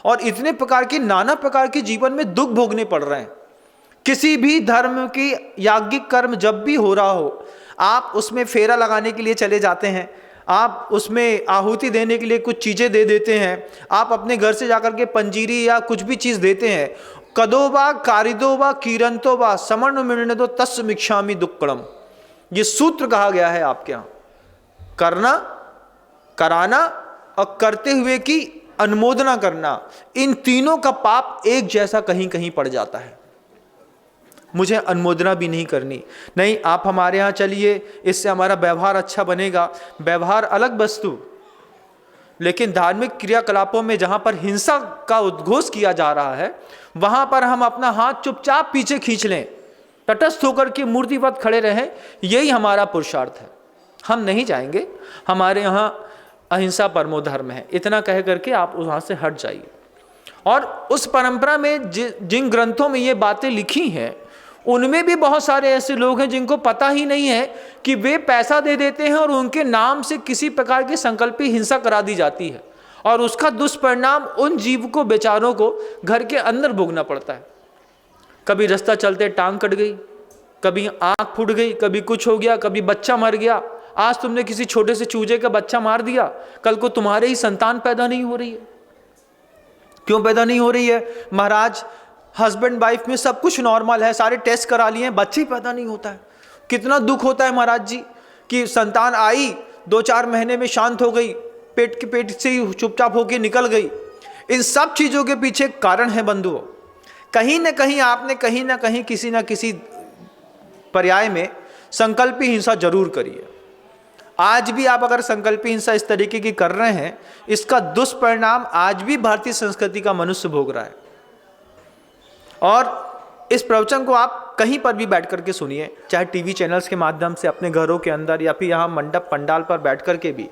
A: और इतने प्रकार की नाना प्रकार के जीवन में दुख भोगने पड़ रहे हैं, किसी भी धर्म की याज्ञिक कर्म जब भी हो रहा हो, आप उसमें फेरा लगाने के लिए चले जाते हैं, आप उसमें आहुति देने के लिए कुछ चीज़ें दे देते हैं, आप अपने घर से जाकर के पंजीरी या कुछ भी चीज़ देते हैं, कदोबा कारिदोबा कीरंतोबा समर्ण मिर्णदो तस् मिक्षामि दुक्कड़म, ये सूत्र कहा गया है आपके यहाँ। करना, कराना और करते हुए की अनुमोदना करना, इन तीनों का पाप एक जैसा कहीं कहीं पड़ जाता है। मुझे अनुमोदना भी नहीं करनी, नहीं आप हमारे यहाँ चलिए, इससे हमारा व्यवहार अच्छा बनेगा। व्यवहार अलग वस्तु, लेकिन धार्मिक क्रियाकलापों में जहाँ पर हिंसा का उद्घोष किया जा रहा है, वहाँ पर हम अपना हाथ चुपचाप पीछे खींच लें, तटस्थ होकर के मूर्तिवत खड़े रहें, यही हमारा पुरुषार्थ है। हम नहीं जाएंगे, हमारे यहाँ अहिंसा परमो धर्म है, इतना कह करके आप वहाँ से हट जाइए। और उस परंपरा में जिन ग्रंथों में ये बातें लिखी हैं, उनमें भी बहुत सारे ऐसे लोग हैं जिनको पता ही नहीं है कि वे पैसा दे देते हैं और उनके नाम से किसी प्रकार की संकल्पी हिंसा करा दी जाती है, और उसका दुष्परिणाम उन जीव को, बेचारों को घर के अंदर भोगना पड़ता है। कभी रास्ता चलते टांग कट गई, कभी आँख फूट गई, कभी कुछ हो गया, कभी बच्चा मर गया। आज तुमने किसी छोटे से चूजे का बच्चा मार दिया, कल को तुम्हारे ही संतान पैदा नहीं हो रही है। क्यों पैदा नहीं हो रही है? महाराज हस्बैंड वाइफ में सब कुछ नॉर्मल है, सारे टेस्ट करा लिए हैं, बच्चे ही पैदा नहीं होता है। कितना दुख होता है महाराज जी कि संतान आई, 2-4 महीने में शांत हो गई, पेट से ही चुपचाप होकर निकल गई। इन सब चीज़ों के पीछे कारण है बंधुओं, कहीं ना कहीं आपने कहीं ना कहीं किसी ना किसी पर्याय में संकल्पी हिंसा जरूर करी है। आज भी आप अगर संकल्पी हिंसा इस तरीके की कर रहे हैं, इसका दुष्परिणाम आज भी भारतीय संस्कृति का मनुष्य भोग रहा है। और इस प्रवचन को आप कहीं पर भी बैठ करके सुनिए, चाहे टीवी चैनल्स के माध्यम से, अपने घरों के अंदर, या फिर यहाँ मंडप पंडाल पर बैठ करके भी।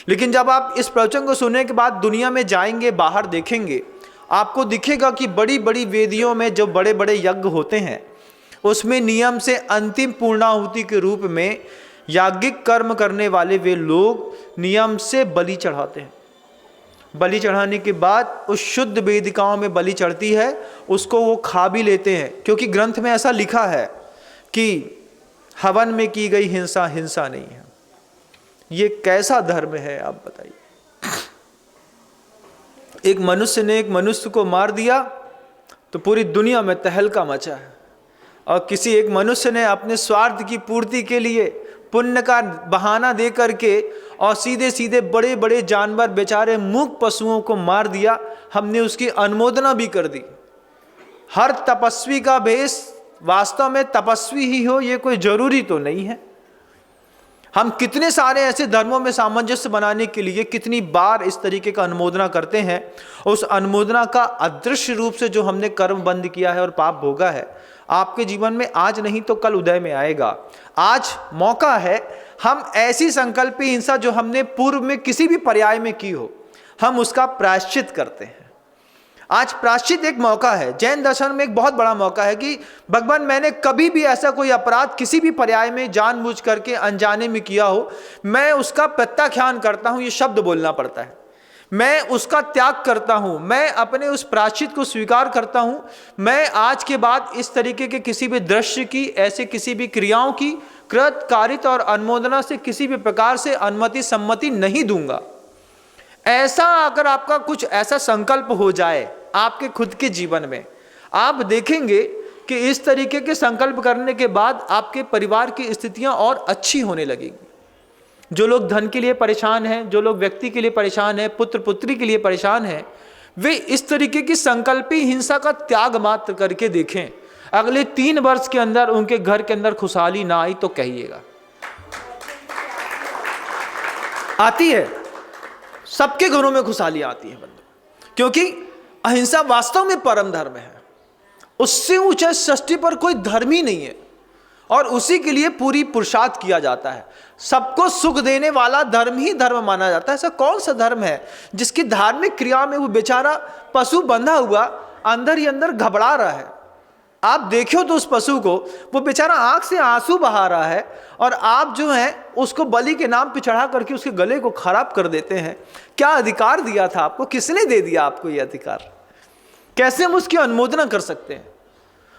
A: लेकिन जब आप इस प्रवचन को सुनने के बाद दुनिया में जाएंगे, बाहर देखेंगे, आपको दिखेगा कि बड़ी बड़ी वेदियों में जो बड़े बड़े यज्ञ होते हैं, उसमें नियम से अंतिम पूर्णाहुति के रूप में याज्ञिक कर्म करने वाले वे लोग नियम से बलि चढ़ाते हैं। बलि चढ़ाने के बाद उस शुद्ध वेदिकाओं में बलि चढ़ती है, उसको वो खा भी लेते हैं, क्योंकि ग्रंथ में ऐसा लिखा है कि हवन में की गई हिंसा हिंसा नहीं है। ये कैसा धर्म है आप बताइए? एक मनुष्य ने एक मनुष्य को मार दिया तो पूरी दुनिया में तहलका मचा है, और किसी एक मनुष्य ने अपने स्वार्थ की पूर्ति के लिए पुण्य का बहाना दे करके और सीधे सीधे बड़े बड़े जानवर, बेचारे मूक पशुओं को मार दिया। हमने उसकी अनुमोदना भी कर दी। हर तपस्वी का भेष वास्तव में तपस्वी ही हो, ये कोई जरूरी तो नहीं है। हम कितने सारे ऐसे धर्मों में सामंजस्य बनाने के लिए कितनी बार इस तरीके का अनुमोदना करते हैं, उस अनुमोदना का अदृश्य रूप से जो हमने कर्म बंद किया है और पाप भोगा है, आपके जीवन में आज नहीं तो कल उदय में आएगा। आज मौका है, हम ऐसी संकल्पी हिंसा जो हमने पूर्व में किसी भी पर्याय में की हो, हम उसका प्रायश्चित करते हैं। आज प्रायश्चित एक मौका है, जैन दर्शन में एक बहुत बड़ा मौका है कि भगवान मैंने कभी भी ऐसा कोई अपराध किसी भी पर्याय में जानबूझ करके अनजाने में किया हो, मैं उसका प्रत्याख्यान करता हूं। ये शब्द बोलना पड़ता है, मैं उसका त्याग करता हूं, मैं अपने उस प्रायश्चित को स्वीकार करता हूं। मैं आज के बाद इस तरीके के किसी भी दृश्य की, ऐसे किसी भी क्रियाओं की कृत कारित और अनुमोदना से किसी भी प्रकार से अनुमति सम्मति नहीं दूंगा। ऐसा अगर आपका कुछ ऐसा संकल्प हो जाए आपके खुद के जीवन में, आप देखेंगे कि इस तरीके के संकल्प करने के बाद आपके परिवार की स्थितियां और अच्छी होने लगेंगी। जो लोग धन के लिए परेशान हैं, जो लोग व्यक्ति के लिए परेशान हैं, पुत्र पुत्री के लिए परेशान हैं, वे इस तरीके की संकल्पी हिंसा का त्याग मात्र करके देखें। अगले 3 वर्ष के अंदर उनके घर के अंदर खुशहाली ना आई तो कहिएगा। आती है, सबके घरों में खुशहाली आती है बंधु, क्योंकि अहिंसा वास्तव में परम धर्म है। उससे ऊंचा सृष्टि पर कोई धर्म ही नहीं है। और उसी के लिए पूरी पुरुषार्थ किया जाता है। सबको सुख देने वाला धर्म ही धर्म माना जाता है। ऐसा कौन सा धर्म है जिसकी धार्मिक क्रिया में वो बेचारा पशु बंधा हुआ अंदर ही अंदर घबरा रहा है। आप देखो तो उस पशु को, वो बेचारा आंख से आंसू बहा रहा है, और आप जो है उसको बलि के नाम पे चढ़ा करके उसके गले को खराब कर देते हैं। क्या अधिकार दिया था आपको? किसने दे दिया आपको ये अधिकार? कैसे हम उसकी अनुमोदना कर सकते हैं?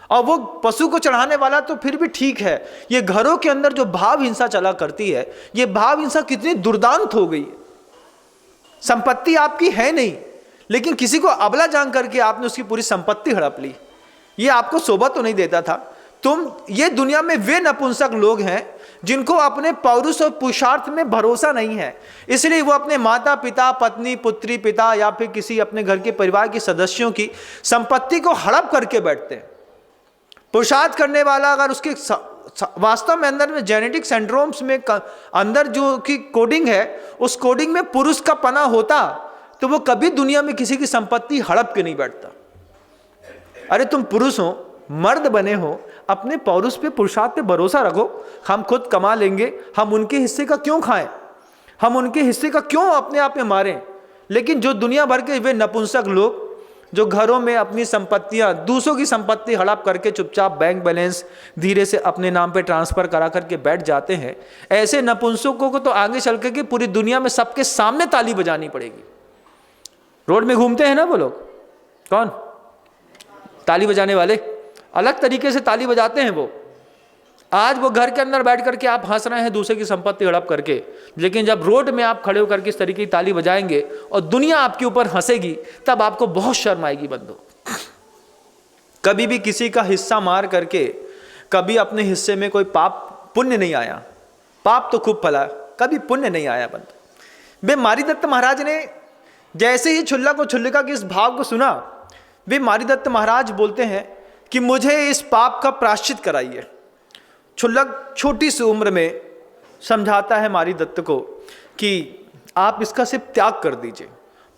A: और वो पशु को चढ़ाने वाला तो फिर भी ठीक है, ये घरों के अंदर जो भाव हिंसा चला करती है, ये भाव हिंसा कितनी दुर्दांत हो गई है। संपत्ति आपकी है नहीं, लेकिन किसी को अबला जान करके आपने उसकी पूरी संपत्ति हड़प ली। ये आपको शोभा तो नहीं देता था। ये दुनिया में वे नपुंसक लोग हैं जिनको अपने पौरुष और पुरुषार्थ में भरोसा नहीं है, इसलिए वो अपने माता पिता, पत्नी, पुत्री, पिता या फिर किसी अपने घर के परिवार के सदस्यों की संपत्ति को हड़प करके बैठते हैं। पुरुषार्थ करने वाला अगर उसके वास्तव में अंदर में जेनेटिक सिंड्रोम्स में अंदर जो की कोडिंग है, उस कोडिंग में पुरुष का पना होता तो वो कभी दुनिया में किसी की संपत्ति हड़प के नहीं बैठता। अरे तुम पुरुष हो, मर्द बने हो, अपने पौरुष पे, पुरुषार्थ पे भरोसा रखो। हम खुद कमा लेंगे, हम उनके हिस्से का क्यों खाएं, हम उनके हिस्से का क्यों अपने आप में मारें। लेकिन जो दुनिया भर के वे नपुंसक लोग जो घरों में अपनी संपत्तियां, दूसरों की संपत्ति हड़प करके चुपचाप बैंक बैलेंस धीरे से अपने नाम पे ट्रांसफर करा करके बैठ जाते हैं, ऐसे नपुंसकों को तो आगे चल के पूरी दुनिया में सबके सामने ताली बजानी पड़ेगी। रोड में घूमते हैं ना वो लोग, कौन ताली बजाने वाले, अलग तरीके से ताली बजाते हैं वो। आज वो घर के अंदर बैठ करके आप हंस रहे हैं दूसरे की संपत्ति हड़प करके, लेकिन जब रोड में आप खड़े होकर के इस तरीके की ताली बजाएंगे और दुनिया आपके ऊपर हंसेगी, तब आपको बहुत शर्म आएगी बंदो। कभी भी किसी का हिस्सा मार करके कभी अपने हिस्से में कोई पाप पुण्य नहीं आया। पाप तो खूब फला, कभी पुण्य नहीं आया बंदो। वे मारीदत्त महाराज ने जैसे ही छुल्ला को छुल्लिका के इस भाव को सुना, वे मारीदत्त महाराज बोलते हैं कि मुझे इस पाप का प्रायश्चित कराइए। छुल्लक छोटी सी उम्र में समझाता है मारीदत्त को कि आप इसका सिर्फ त्याग कर दीजिए।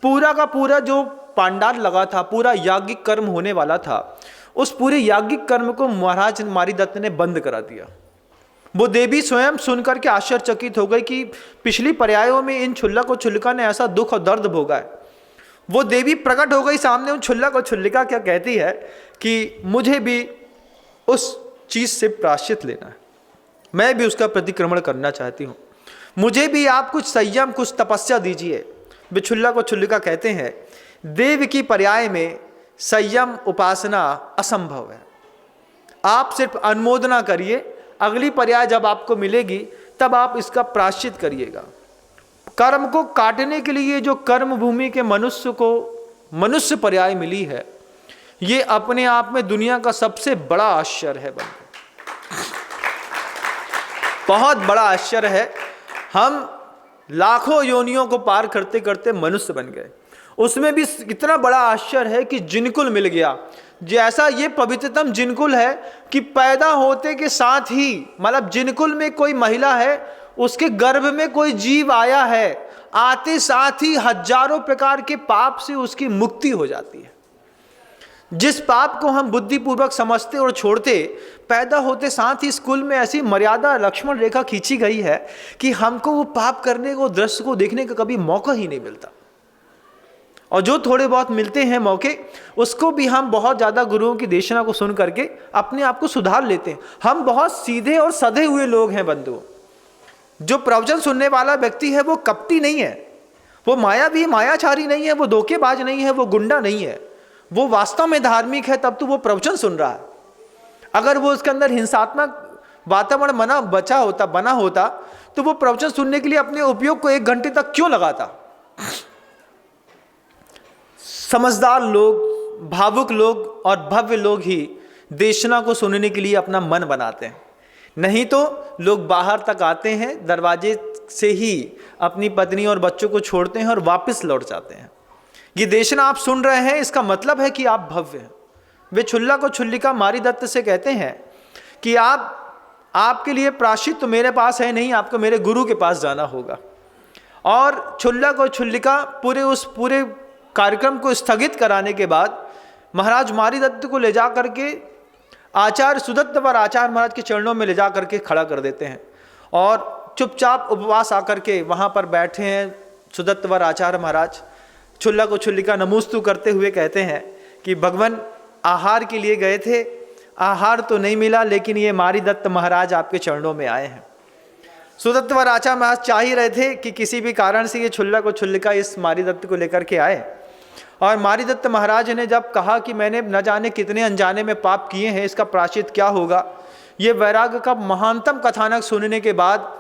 A: पूरा का पूरा जो पांडाल लगा था, पूरा याज्ञिक कर्म होने वाला था, उस पूरे याज्ञिक कर्म को महाराज मारीदत्त ने बंद करा दिया। वो देवी स्वयं सुनकर के आश्चर्यचकित हो गई कि पिछली पर्यायों में इन छुल्लक और छुल्लिका ने ऐसा दुख और दर्द भोगा है। वो देवी प्रकट हो गई सामने। उन छुल्लक और छुल्लिका क्या कहती है कि मुझे भी उस चीज से प्रायश्चित लेना है, मैं भी उसका प्रतिक्रमण करना चाहती हूँ, मुझे भी आप कुछ संयम, कुछ तपस्या दीजिए। वे छुल्लक और छुल्लिका कहते हैं देव की पर्याय में संयम उपासना असंभव है, आप सिर्फ अनुमोदना करिए, अगली पर्याय जब आपको मिलेगी तब आप इसका प्रायश्चित करिएगा। कर्म को काटने के लिए जो कर्म भूमि के मनुष्य को मनुष्य पर्याय मिली है, ये अपने आप में दुनिया का सबसे बड़ा आश्चर्य है बंधु, बहुत बड़ा आश्चर्य है। हम लाखों योनियों को पार करते करते मनुष्य बन गए। उसमें भी इतना बड़ा आश्चर्य है कि जिनकुल मिल गया। जैसा ये पवित्रतम जिनकुल है कि पैदा होते के साथ ही, मतलब जिनकुल में कोई महिला है, उसके गर्भ में कोई जीव आया है, आते साथ ही हजारों प्रकार के पाप से उसकी मुक्ति हो जाती है। जिस पाप को हम बुद्धिपूर्वक समझते और छोड़ते, पैदा होते साथ ही स्कूल में ऐसी मर्यादा लक्ष्मण रेखा खींची गई है कि हमको वो पाप करने को, दृश्य को देखने का कभी मौका ही नहीं मिलता। और जो थोड़े बहुत मिलते हैं मौके, उसको भी हम बहुत ज़्यादा गुरुओं की देशना को सुन करके अपने आप को सुधार लेते हैं। हम बहुत सीधे और सधे हुए लोग हैं बंधु। जो प्रवचन सुनने वाला व्यक्ति है वो कपटी नहीं है, वो मायावी मायाचारी नहीं है, वो धोखेबाज नहीं है, वो गुंडा नहीं है, वो वास्तव में धार्मिक है, तब तो वो प्रवचन सुन रहा है। अगर वो उसके अंदर हिंसात्मक वातावरण बना होता तो वो प्रवचन सुनने के लिए अपने उपयोग को 1 घंटे तक क्यों लगाता। समझदार लोग, भावुक लोग और भव्य लोग ही देशना को सुनने के लिए अपना मन बनाते हैं, नहीं तो लोग बाहर तक आते हैं, दरवाजे से ही अपनी पत्नी और बच्चों को छोड़ते हैं और वापस लौट जाते हैं। ये देशना आप सुन रहे हैं, इसका मतलब है कि आप भव्य हैं। वे छुल्लक और छुल्लिका मारीदत्त से कहते हैं कि आपके लिए प्रायश्चित तो मेरे पास है नहीं, आपको मेरे गुरु के पास जाना होगा। और छुल्लक और छुल्लिका पूरे कार्यक्रम को स्थगित कराने के बाद महाराज मारीदत्त को ले जा करके आचार्य सुदत्त व आचार्य महाराज के चरणों में ले जा करके खड़ा कर देते हैं और चुपचाप उपवास आकर के वहाँ पर बैठे हैं सुदत्त व आचार्य महाराज। छुल्ला को छुल्लिका नमोस्तु करते हुए कहते हैं कि भगवान आहार के लिए गए थे, आहार तो नहीं मिला, लेकिन ये मारीदत्त महाराज आपके चरणों में आए हैं। सुदत्त व आचार्य महाराज चाह ही रहे थे कि किसी भी कारण से ये छुल्ला को छुल्लिका इस मारीदत्त को लेकर के आए, और मारीदत्त महाराज ने जब कहा कि मैंने न जाने कितने अनजाने में पाप किए हैं, इसका प्रायश्चित क्या होगा, ये वैराग्य का महानतम कथानक सुनने के बाद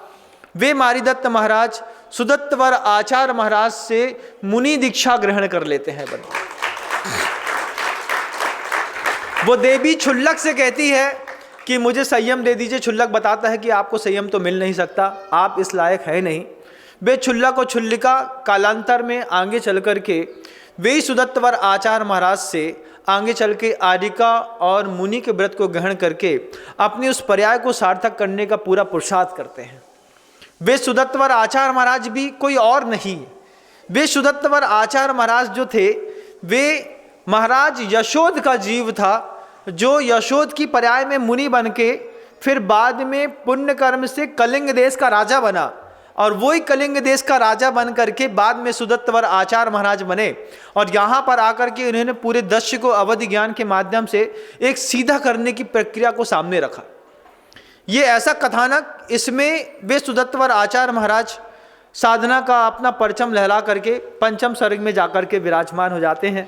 A: वे मारीदत्त महाराज सुदत्त व आचार्य महाराज से मुनि दीक्षा ग्रहण कर लेते हैं। वो देवी छुल्लक से कहती है कि मुझे संयम दे दीजिए। छुल्लक बताता है कि आपको संयम तो मिल नहीं सकता, आप इस लायक है नहीं। वे छुल्ला को छुल्लिका कालांतर में आगे चल कर के वे सुदत्त व आचार्य महाराज से आगे चल के आरिका और मुनि के व्रत को ग्रहण करके अपनी उस पर्याय को सार्थक करने का पूरा पुरुषार्थ करते हैं। वे सुदत्त व आचार्य महाराज भी कोई और नहीं, वे सुदत्त व आचार्य महाराज जो थे वे महाराज यशोद का जीव था, जो यशोद की पर्याय में मुनि बन के फिर बाद में पुण्य कर्म से कलिंग देश का राजा बना, और वही कलिंग देश का राजा बन करके बाद में सुदत्त व आचार्य महाराज बने। और यहाँ पर आकर के उन्होंने पूरे दस्य को अवधि ज्ञान के माध्यम से एक सीधा करने की प्रक्रिया को सामने रखा। ये ऐसा कथानक, इसमें वे सुदत्त व आचार्य महाराज साधना का अपना परचम लहरा करके पंचम सर्ग में जाकर के विराजमान हो जाते हैं।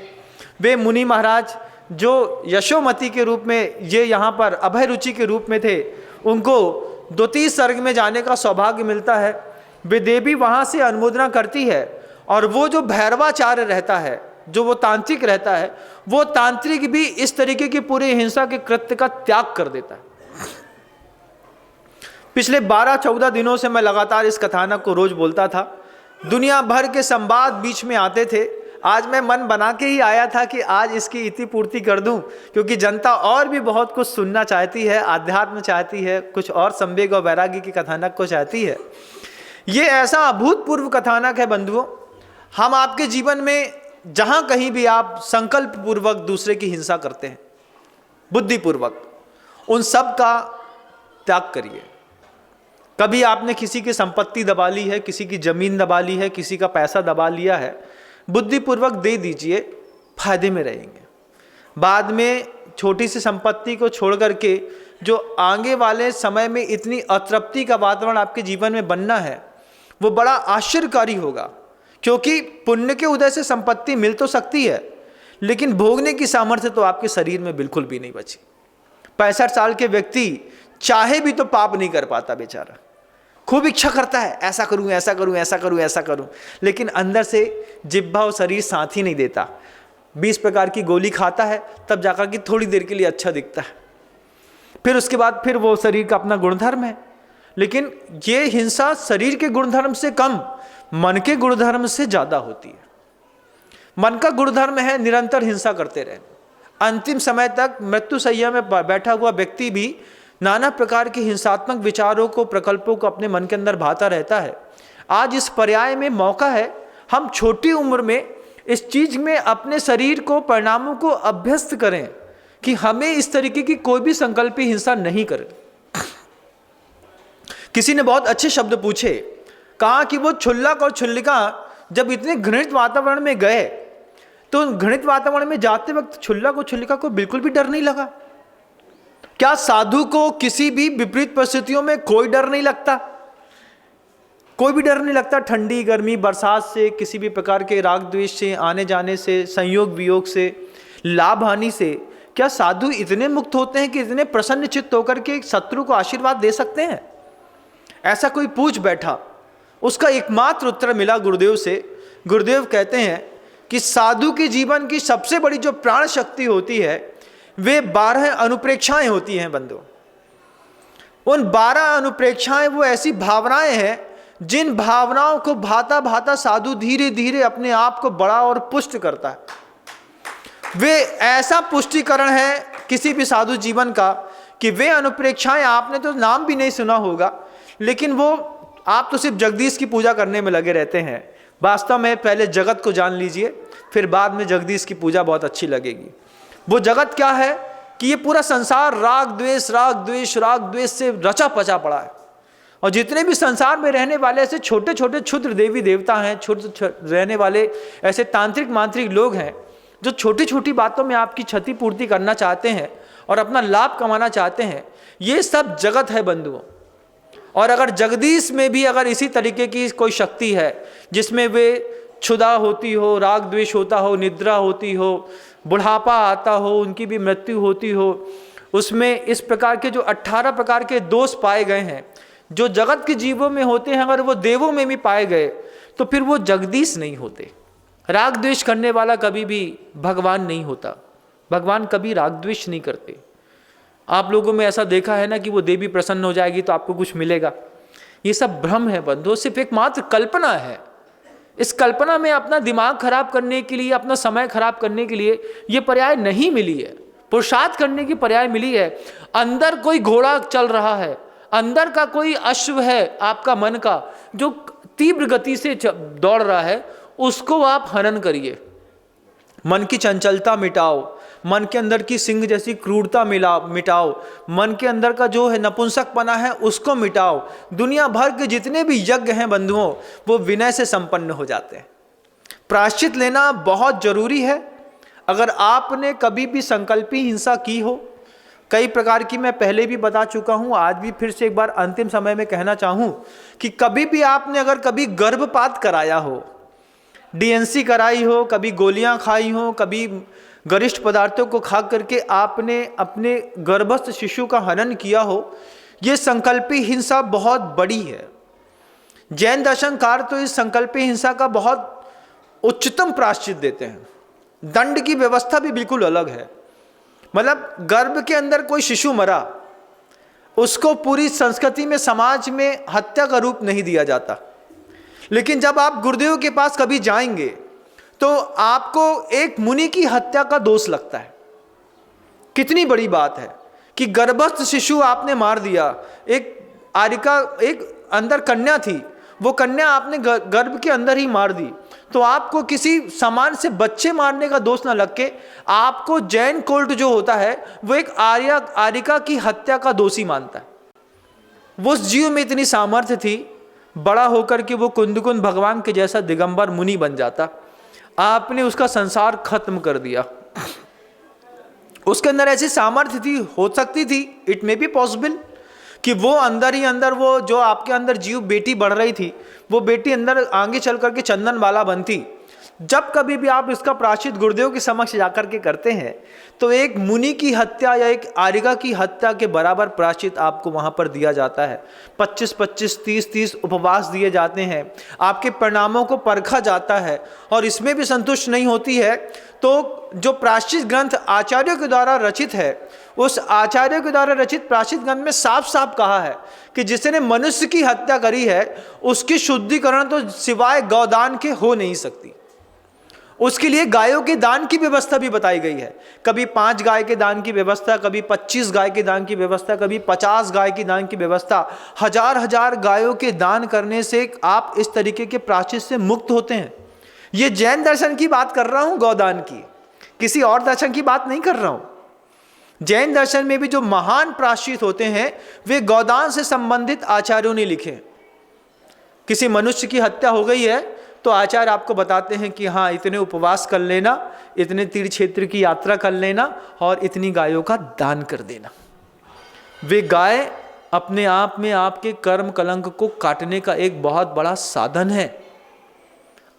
A: वे मुनि महाराज जो यशोमती के रूप में, ये यहाँ पर अभय रुचि के रूप में थे, उनको द्वितीय सर्ग में जाने का सौभाग्य मिलता है। वे देवी वहाँ से अनुमोदना करती है, और वो जो भैरवाचार्य रहता है, जो वो तांत्रिक रहता है, वो तांत्रिक भी इस तरीके की पूरी हिंसा के कृत्य का त्याग कर देता है। पिछले 12-14 दिनों से मैं लगातार इस कथानक को रोज बोलता था, दुनिया भर के संवाद बीच में आते थे। आज मैं मन बना के ही आया था कि आज इसकी इति पूर्ति कर दूं, क्योंकि जनता और भी बहुत कुछ सुनना चाहती है, आध्यात्म चाहती है, कुछ और संवेग और वैराग्य की कथानक को चाहती है। ये ऐसा अभूतपूर्व कथानक है बंधुओं, हम आपके जीवन में जहां कहीं भी आप संकल्प पूर्वक दूसरे की हिंसा करते हैं, बुद्धिपूर्वक, उन सब का त्याग करिए। कभी आपने किसी की संपत्ति दबा ली है, किसी की जमीन दबा ली है, किसी का पैसा दबा लिया है, बुद्धिपूर्वक दे दीजिए, फायदे में रहेंगे। बाद में छोटी सी संपत्ति को छोड़ करके जो आगे वाले समय में इतनी अतृप्ति का वातावरण आपके जीवन में बनना है, वो बड़ा आश्चर्यकारी होगा। क्योंकि पुण्य के उदय से संपत्ति मिल तो सकती है, लेकिन भोगने की सामर्थ्य तो आपके शरीर में बिल्कुल भी नहीं बची। 65 साल के व्यक्ति चाहे भी तो पाप नहीं कर पाता बेचारा, खूब इच्छा करता है ऐसा करूं, ऐसा करूं, ऐसा करूं, ऐसा करूं, लेकिन अंदर से जिह्वा और शरीर साथ ही नहीं देता। 20 प्रकार की गोली खाता है, तब जाकर के थोड़ी देर के लिए अच्छा दिखता है, फिर उसके बाद फिर वो शरीर का अपना गुणधर्म है। लेकिन ये हिंसा शरीर के गुणधर्म से कम मन के गुणधर्म से ज़्यादा होती है। मन का गुणधर्म है निरंतर हिंसा करते रहना। अंतिम समय तक मृत्युशैया में बैठा हुआ व्यक्ति भी नाना प्रकार के हिंसात्मक विचारों को, प्रकल्पों को अपने मन के अंदर भाता रहता है। आज इस पर्याय में मौका है, हम छोटी उम्र में इस चीज में अपने शरीर को, परिणामों को अभ्यस्त करें कि हमें इस तरीके की कोई भी संकल्पी हिंसा नहीं करें। किसी ने बहुत अच्छे शब्द पूछे, कहा कि वो छुल्लक और छुल्लिका जब इतने घृणित वातावरण में गए, तो घृणित वातावरण में जाते वक्त छुल्लक और छुल्लिका को बिल्कुल भी डर नहीं लगा। क्या साधु को किसी भी विपरीत परिस्थितियों में कोई डर नहीं लगता? कोई भी डर नहीं लगता, ठंडी, गर्मी, बरसात से, किसी भी प्रकार के राग द्वेष से, आने जाने से, संयोग वियोग से, लाभ हानि से। क्या साधु इतने मुक्त होते हैं कि इतने प्रसन्न चित्त होकर के शत्रु को आशीर्वाद दे सकते हैं? ऐसा कोई पूछ बैठा, उसका एकमात्र उत्तर मिला गुरुदेव से। गुरुदेव कहते हैं कि साधु के जीवन की सबसे बड़ी जो प्राण शक्ति होती है, वे 12 अनुप्रेक्षाएं होती हैं बंधु। उन 12 अनुप्रेक्षाएं वो ऐसी भावनाएं हैं जिन भावनाओं को भाता भाता साधु धीरे धीरे अपने आप को बड़ा और पुष्ट करता है। वे ऐसा पुष्टिकरण है किसी भी साधु जीवन का कि वे अनुप्रेक्षाएं, आपने तो नाम भी नहीं सुना होगा, लेकिन वो आप तो सिर्फ जगदीश की पूजा करने में लगे रहते हैं। वास्तव में पहले जगत को जान लीजिए, फिर बाद में जगदीश की पूजा बहुत अच्छी लगेगी। वो जगत क्या है? कि ये पूरा संसार राग द्वेष राग द्वेष राग द्वेष से रचा पचा पड़ा है। और जितने भी संसार में रहने वाले ऐसे छोटे छोटे क्षुद्र देवी देवता हैं, छोटे रहने वाले ऐसे तांत्रिक मांत्रिक लोग हैं जो छोटी छोटी बातों में आपकी क्षति पूर्ति करना चाहते हैं और अपना लाभ कमाना चाहते हैं, ये सब जगत है बंधुओं। और अगर जगदीश में भी अगर इसी तरीके की कोई शक्ति है जिसमें वे क्षुधा होती हो, राग द्वेष होता हो, निद्रा होती हो, बुढ़ापा आता हो, उनकी भी मृत्यु होती हो, उसमें इस प्रकार के जो 18 प्रकार के दोष पाए गए हैं जो जगत के जीवों में होते हैं, अगर वो देवों में भी पाए गए तो फिर वो जगदीश नहीं होते। राग द्वेष करने वाला कभी भी भगवान नहीं होता। भगवान कभी राग द्वेष नहीं करते। आप लोगों में ऐसा देखा है ना कि वो देवी प्रसन्न हो जाएगी तो आपको कुछ मिलेगा, ये सब भ्रम है बंधुओं, सिर्फ एकमात्र कल्पना है। इस कल्पना में अपना दिमाग खराब करने के लिए, अपना समय खराब करने के लिए ये पर्याय नहीं मिली है, पुरुषार्थ करने की पर्याय मिली है। अंदर कोई घोड़ा चल रहा है, अंदर का कोई अश्व है आपका मन का जो तीव्र गति से दौड़ रहा है, उसको आप हनन करिए। मन की चंचलता मिटाओ, मन के अंदर की सिंह जैसी क्रूरता मिटाओ, मन के अंदर का जो है नपुंसकपना है उसको मिटाओ। दुनिया भर के जितने भी यज्ञ हैं बंधुओं, वो विनय से संपन्न हो जाते हैं। प्रायश्चित लेना बहुत जरूरी है। अगर आपने कभी भी संकल्पी हिंसा की हो, कई प्रकार की मैं पहले भी बता चुका हूं, आज भी फिर से एक बार अंतिम समय में कहना चाहूं कि कभी भी आपने अगर कभी गर्भपात कराया हो, डीएनसी कराई हो, कभी गोलियां खाई हो, कभी गरिष्ठ पदार्थों को खा करके आपने अपने गर्भस्थ शिशु का हनन किया हो, यह संकल्पी हिंसा बहुत बड़ी है। जैन दर्शनकार तो इस संकल्पी हिंसा का बहुत उच्चतम प्रायश्चित देते हैं। दंड की व्यवस्था भी बिल्कुल अलग है। मतलब गर्भ के अंदर कोई शिशु मरा, उसको पूरी संस्कृति में, समाज में हत्या का रूप नहीं दिया जाता। लेकिन जब आप गुरुदेव के पास कभी जाएंगे तो आपको एक मुनि की हत्या का दोष लगता है। कितनी बड़ी बात है कि गर्भस्थ शिशु आपने मार दिया। एक आरिका, एक अंदर कन्या थी, वो कन्या आपने गर्भ के अंदर ही मार दी, तो आपको किसी समान से बच्चे मारने का दोष ना लग के आपको जैन कोर्ट जो होता है वो एक आरिका की हत्या का दोषी मानता है। वो उस जीव में इतनी सामर्थ्य थी, बड़ा होकर के वो कुंदकुंद भगवान के जैसा दिगंबर मुनि बन जाता। आपने उसका संसार खत्म कर दिया। उसके अंदर ऐसी सामर्थ्य थी, हो सकती थी, इट मे बी पॉसिबल कि वो अंदर ही अंदर, वो जो आपके अंदर जीव बेटी बढ़ रही थी, वो बेटी अंदर आगे चल करके चंदन वाला बनती। जब कभी भी आप इसका प्रायश्चित गुरुदेव के समक्ष जाकर के करते हैं तो एक मुनि की हत्या या एक आरिका की हत्या के बराबर प्रायश्चित आपको वहां पर दिया जाता है। 25-25, 30-30 उपवास दिए जाते हैं, आपके परिणामों को परखा जाता है। और इसमें भी संतुष्ट नहीं होती है तो जो प्रायश्चित ग्रंथ आचार्यों के द्वारा रचित है, उस आचार्यों के द्वारा रचित प्रायश्चित ग्रंथ में साफ साफ कहा है कि जिसने मनुष्य की हत्या करी है उसकी शुद्धिकरण तो सिवाय गौदान के हो नहीं सकती। उसके लिए गायों के दान की व्यवस्था भी बताई गई है। कभी 5 गाय के दान की व्यवस्था, कभी 25 गाय के दान की व्यवस्था, कभी 50 गाय के दान की व्यवस्था। हजार गायों के दान करने से आप इस तरीके के प्रायश्चित से मुक्त होते हैं। ये जैन दर्शन की बात कर रहा हूं, गौदान की, किसी और दर्शन की बात नहीं कर रहा हूं। जैन दर्शन में भी जो महान प्रायश्चित होते हैं वे गौदान से संबंधित आचार्यों ने लिखे। किसी मनुष्य की हत्या हो गई है तो आचार्य आपको बताते हैं कि हाँ, इतने उपवास कर लेना, इतने तीर्थ क्षेत्र की यात्रा कर लेना और इतनी गायों का दान कर देना। वे गाय अपने आप में आपके कर्म कलंक को काटने का एक बहुत बड़ा साधन है।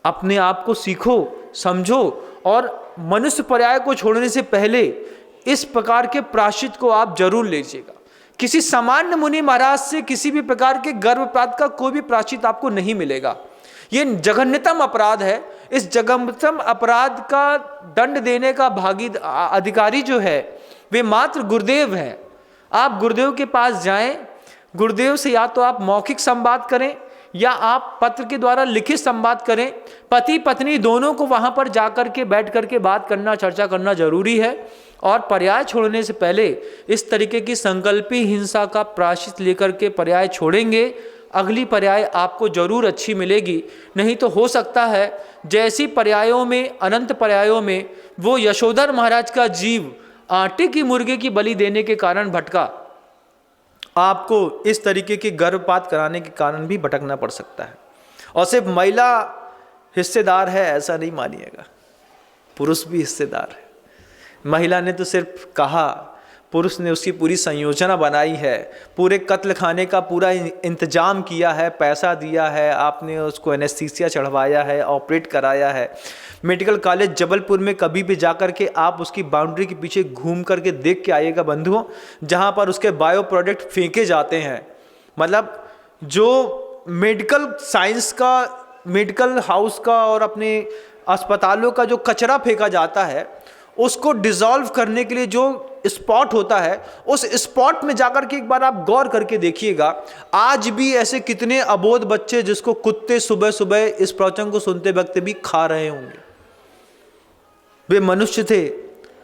A: अपने आप को सीखो, समझो और मनुष्य पर्याय को छोड़ने से पहले इस प्रकार के प्रायश्चित को आप जरूर लीजिएगा। किसी सामान्य मुनि महाराज से किसी भी प्रकार के गर्भपात का कोई भी प्रायश्चित आपको नहीं मिलेगा। ये जघन्यतम अपराध है। इस जघन्यतम अपराध का दंड देने का अधिकारी जो है वे मात्र गुरुदेव हैं। आप गुरुदेव के पास जाएं, गुरुदेव से या तो आप मौखिक संवाद करें या आप पत्र के द्वारा लिखित संवाद करें। पति पत्नी दोनों को वहां पर जाकर के बैठ करके बात करना, चर्चा करना जरूरी है। और पर्याय छोड़ने से पहले इस तरीके की संकल्पी हिंसा का प्रायश्चित लेकर के पर्याय छोड़ेंगे, अगली पर्याय आपको जरूर अच्छी मिलेगी। नहीं तो हो सकता है जैसी पर्यायों में, अनंत पर्यायों में वो यशोधर महाराज का जीव
B: आटे की मुर्गे की बलि देने के कारण भटका,
A: आपको इस तरीके के गर्भपात कराने के कारण भी भटकना पड़ सकता है। और सिर्फ महिला हिस्सेदार है ऐसा नहीं मानिएगा, पुरुष भी हिस्सेदार है। महिला ने तो सिर्फ कहा, पुरुष ने उसकी पूरी संयोजना बनाई है, पूरे कत्ल खाने का पूरा इंतजाम किया है, पैसा दिया है, आपने उसको एनेस्थीसिया चढ़वाया है, ऑपरेट कराया है। मेडिकल कॉलेज जबलपुर में कभी भी जाकर के आप उसकी बाउंड्री के पीछे घूम करके देख के आइएगा बंधुओं, जहाँ पर उसके बायो प्रोडक्ट फेंके जाते हैं। मतलब जो मेडिकल साइंस का, मेडिकल हाउस का और अपने अस्पतालों का जो कचरा फेंका जाता है, उसको डिसॉल्व करने के लिए जो स्पॉट होता है, उस स्पॉट में जाकर के एक बार आप गौर करके देखिएगा, आज भी ऐसे कितने अबोध बच्चे जिसको कुत्ते सुबह सुबह इस प्रवचन को सुनते वक्त भी खा रहे होंगे। वे मनुष्य थे,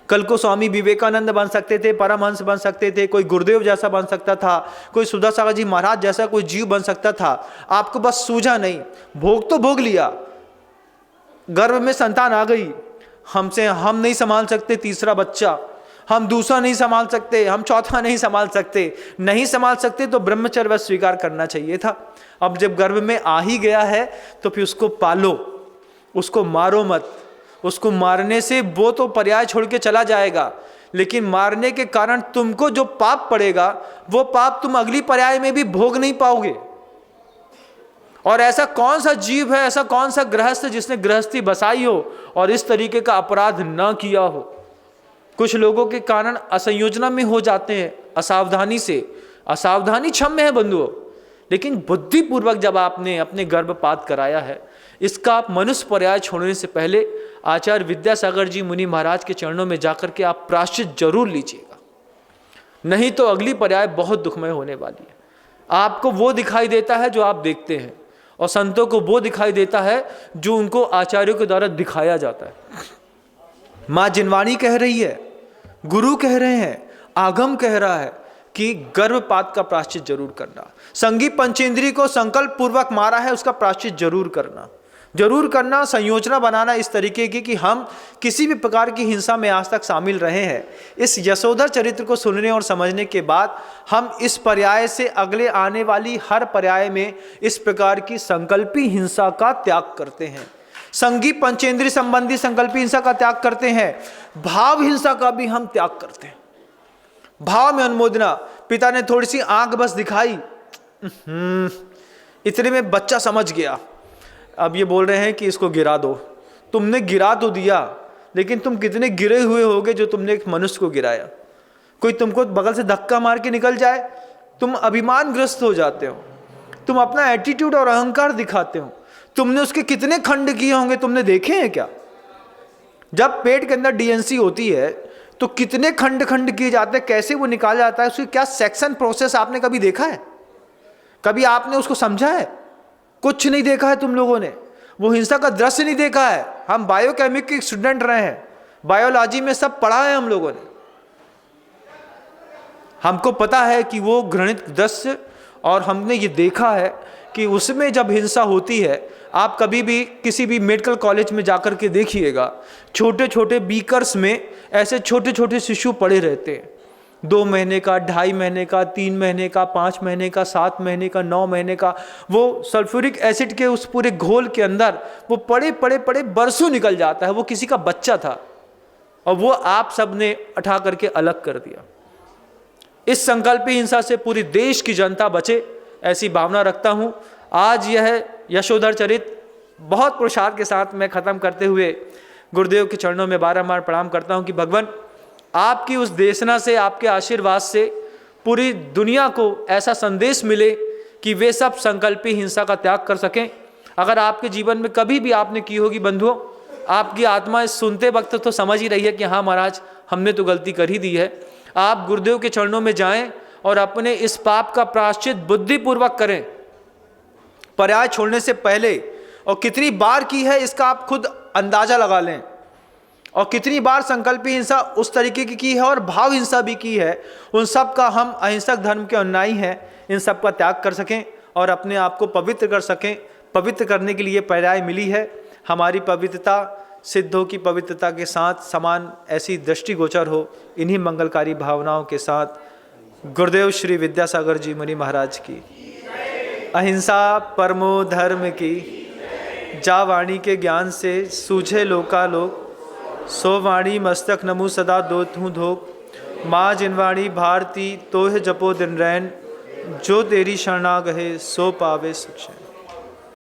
A: कल को स्वामी विवेकानंद बन सकते थे, परमहंस बन सकते थे, कोई गुरुदेव जैसा बन सकता था, कोई सुधा सागर जी महाराज जैसा कोई जीव बन सकता था। आपको बस सूझा नहीं, भोग तो भोग लिया, गर्भ में संतान आ गई, हमसे हम नहीं संभाल सकते तीसरा बच्चा, हम दूसरा नहीं संभाल सकते, हम चौथा नहीं संभाल सकते, नहीं संभाल सकते तो ब्रह्मचर्य स्वीकार करना चाहिए था। अब जब गर्भ में आ ही गया है तो फिर उसको पालो, उसको मारो मत। उसको मारने से वो तो पर्याय छोड़ के चला जाएगा, लेकिन मारने के कारण तुमको जो पाप पड़ेगा वो पाप तुम अगली पर्याय में भी भोग नहीं पाओगे। और ऐसा कौन सा जीव है, ऐसा कौन सा गृहस्थ जिसने गृहस्थी बसाई हो और इस तरीके का अपराध न किया हो। कुछ लोगों के कारण असंयोजना में हो जाते हैं, असावधानी से। असावधानी क्षम्य है बंधुओं, लेकिन बुद्धिपूर्वक जब आपने अपने गर्भपात कराया है, इसका आप मनुष्य पर्याय छोड़ने से पहले आचार्य विद्यासागर जी मुनि महाराज के चरणों में जाकर के आप प्रायश्चित जरूर लीजिएगा, नहीं तो अगली पर्याय बहुत दुखमय होने वाली है। आपको वो दिखाई देता है जो आप देखते हैं, और संतों को वो दिखाई देता है जो उनको आचार्यों के द्वारा दिखाया जाता है। माँ जिनवाणी कह रही है, गुरु कह रहे हैं, आगम कह रहा है कि गर्भपात का प्रायश्चित जरूर करना। संगी पंचेंद्री को संकल्प पूर्वक मारा है, उसका प्रायश्चित जरूर करना, जरूर करना। संयोजना बनाना इस तरीके की कि हम किसी भी प्रकार की हिंसा में आज तक शामिल रहे हैं। इस यशोधर चरित्र को सुनने और समझने के बाद हम इस पर्याय से अगले आने वाली हर पर्याय में इस प्रकार की संकल्पी हिंसा का त्याग करते हैं। संगी पंचेंद्री संबंधी संकल्पी हिंसा का त्याग करते हैं, भाव हिंसा का भी हम त्याग करते हैं। भाव में अनुमोदना, पिता ने थोड़ी सी आंख बस दिखाई, इतने में बच्चा समझ गया, अब ये बोल रहे हैं कि इसको गिरा दो। तुमने गिरा तो दिया, लेकिन तुम कितने गिरे हुए होगे जो तुमने एक मनुष्य को गिराया। कोई तुमको बगल से धक्का मार के निकल जाए, तुम अभिमानग्रस्त हो जाते हो, तुम अपना एटीट्यूड और अहंकार दिखाते हो। तुमने उसके कितने खंड किए होंगे, तुमने देखे हैं क्या? जब पेट के अंदर डीएनसी होती है तो कितने खंड खंड किए जाते हैं, कैसे वो निकाला जाता है, उसकी क्या सेक्शन प्रोसेस आपने कभी देखा है? कभी आपने उसको समझा है? कुछ नहीं देखा है तुम लोगों ने, वो हिंसा का दृश्य नहीं देखा है। हम बायोकेमिक के स्टूडेंट रहे हैं, बायोलॉजी में सब पढ़ा है हम लोगों ने, हमको पता है कि वो घृणित दृश्य, और हमने ये देखा है कि उसमें जब हिंसा होती है, आप कभी भी किसी भी मेडिकल कॉलेज में जाकर के देखिएगा, छोटे छोटे बीकर्स में ऐसे छोटे छोटे शिशु पड़े रहते हैं, 2 महीने का, 2.5 महीने का, 3 महीने का, 5 महीने का, 7 महीने का, 9 महीने का। वो सल्फ्यूरिक एसिड के उस पूरे घोल के अंदर वो पड़े पड़े पड़े बरसों निकल जाता है। वो किसी का बच्चा था और वो आप सब ने उठा करके अलग कर दिया। इस संकल्पी हिंसा से पूरी देश की जनता बचे, ऐसी भावना रखता हूँ। आज यह यशोधर चरित बहुत पुरुषार्थ के साथ मैं ख़त्म करते हुए गुरुदेव के चरणों में बारंबार प्रणाम करता हूँ कि भगवान आपकी उस देशना से, आपके आशीर्वाद से पूरी दुनिया को ऐसा संदेश मिले कि वे सब संकल्पी हिंसा का त्याग कर सकें। अगर आपके जीवन में कभी भी आपने की होगी बंधुओं, आपकी आत्मा इस सुनते वक्त तो समझ ही रही है कि हाँ महाराज, हमने तो गलती कर ही दी है। आप गुरुदेव के चरणों में जाएं और अपने इस पाप का प्रायश्चित बुद्धिपूर्वक करें, पर्याय छोड़ने से पहले। और कितनी बार की है इसका आप खुद अंदाजा लगा लें, और कितनी बार संकल्पी हिंसा उस तरीके की है और भाव हिंसा भी की है। उन सब का हम अहिंसक धर्म के अनुयायी हैं, इन सब का त्याग कर सकें और अपने आप को पवित्र कर सकें। पवित्र करने के लिए पर्याय मिली है। हमारी पवित्रता सिद्धों की पवित्रता के साथ समान ऐसी दृष्टिगोचर हो। इन्हीं मंगलकारी भावनाओं के साथ गुरुदेव श्री विद्यासागर जी मुनि महाराज की अहिंसा परमो धर्म की, जा वाणी के ज्ञान से सूझे लोकालोक, सो वाणी मस्तक नमु सदा दोतहूँ धोक, माँ जिनवाणी भारती तोह जपो दिन रैन, जो तेरी शरणागहे सो पावे सुख चैन।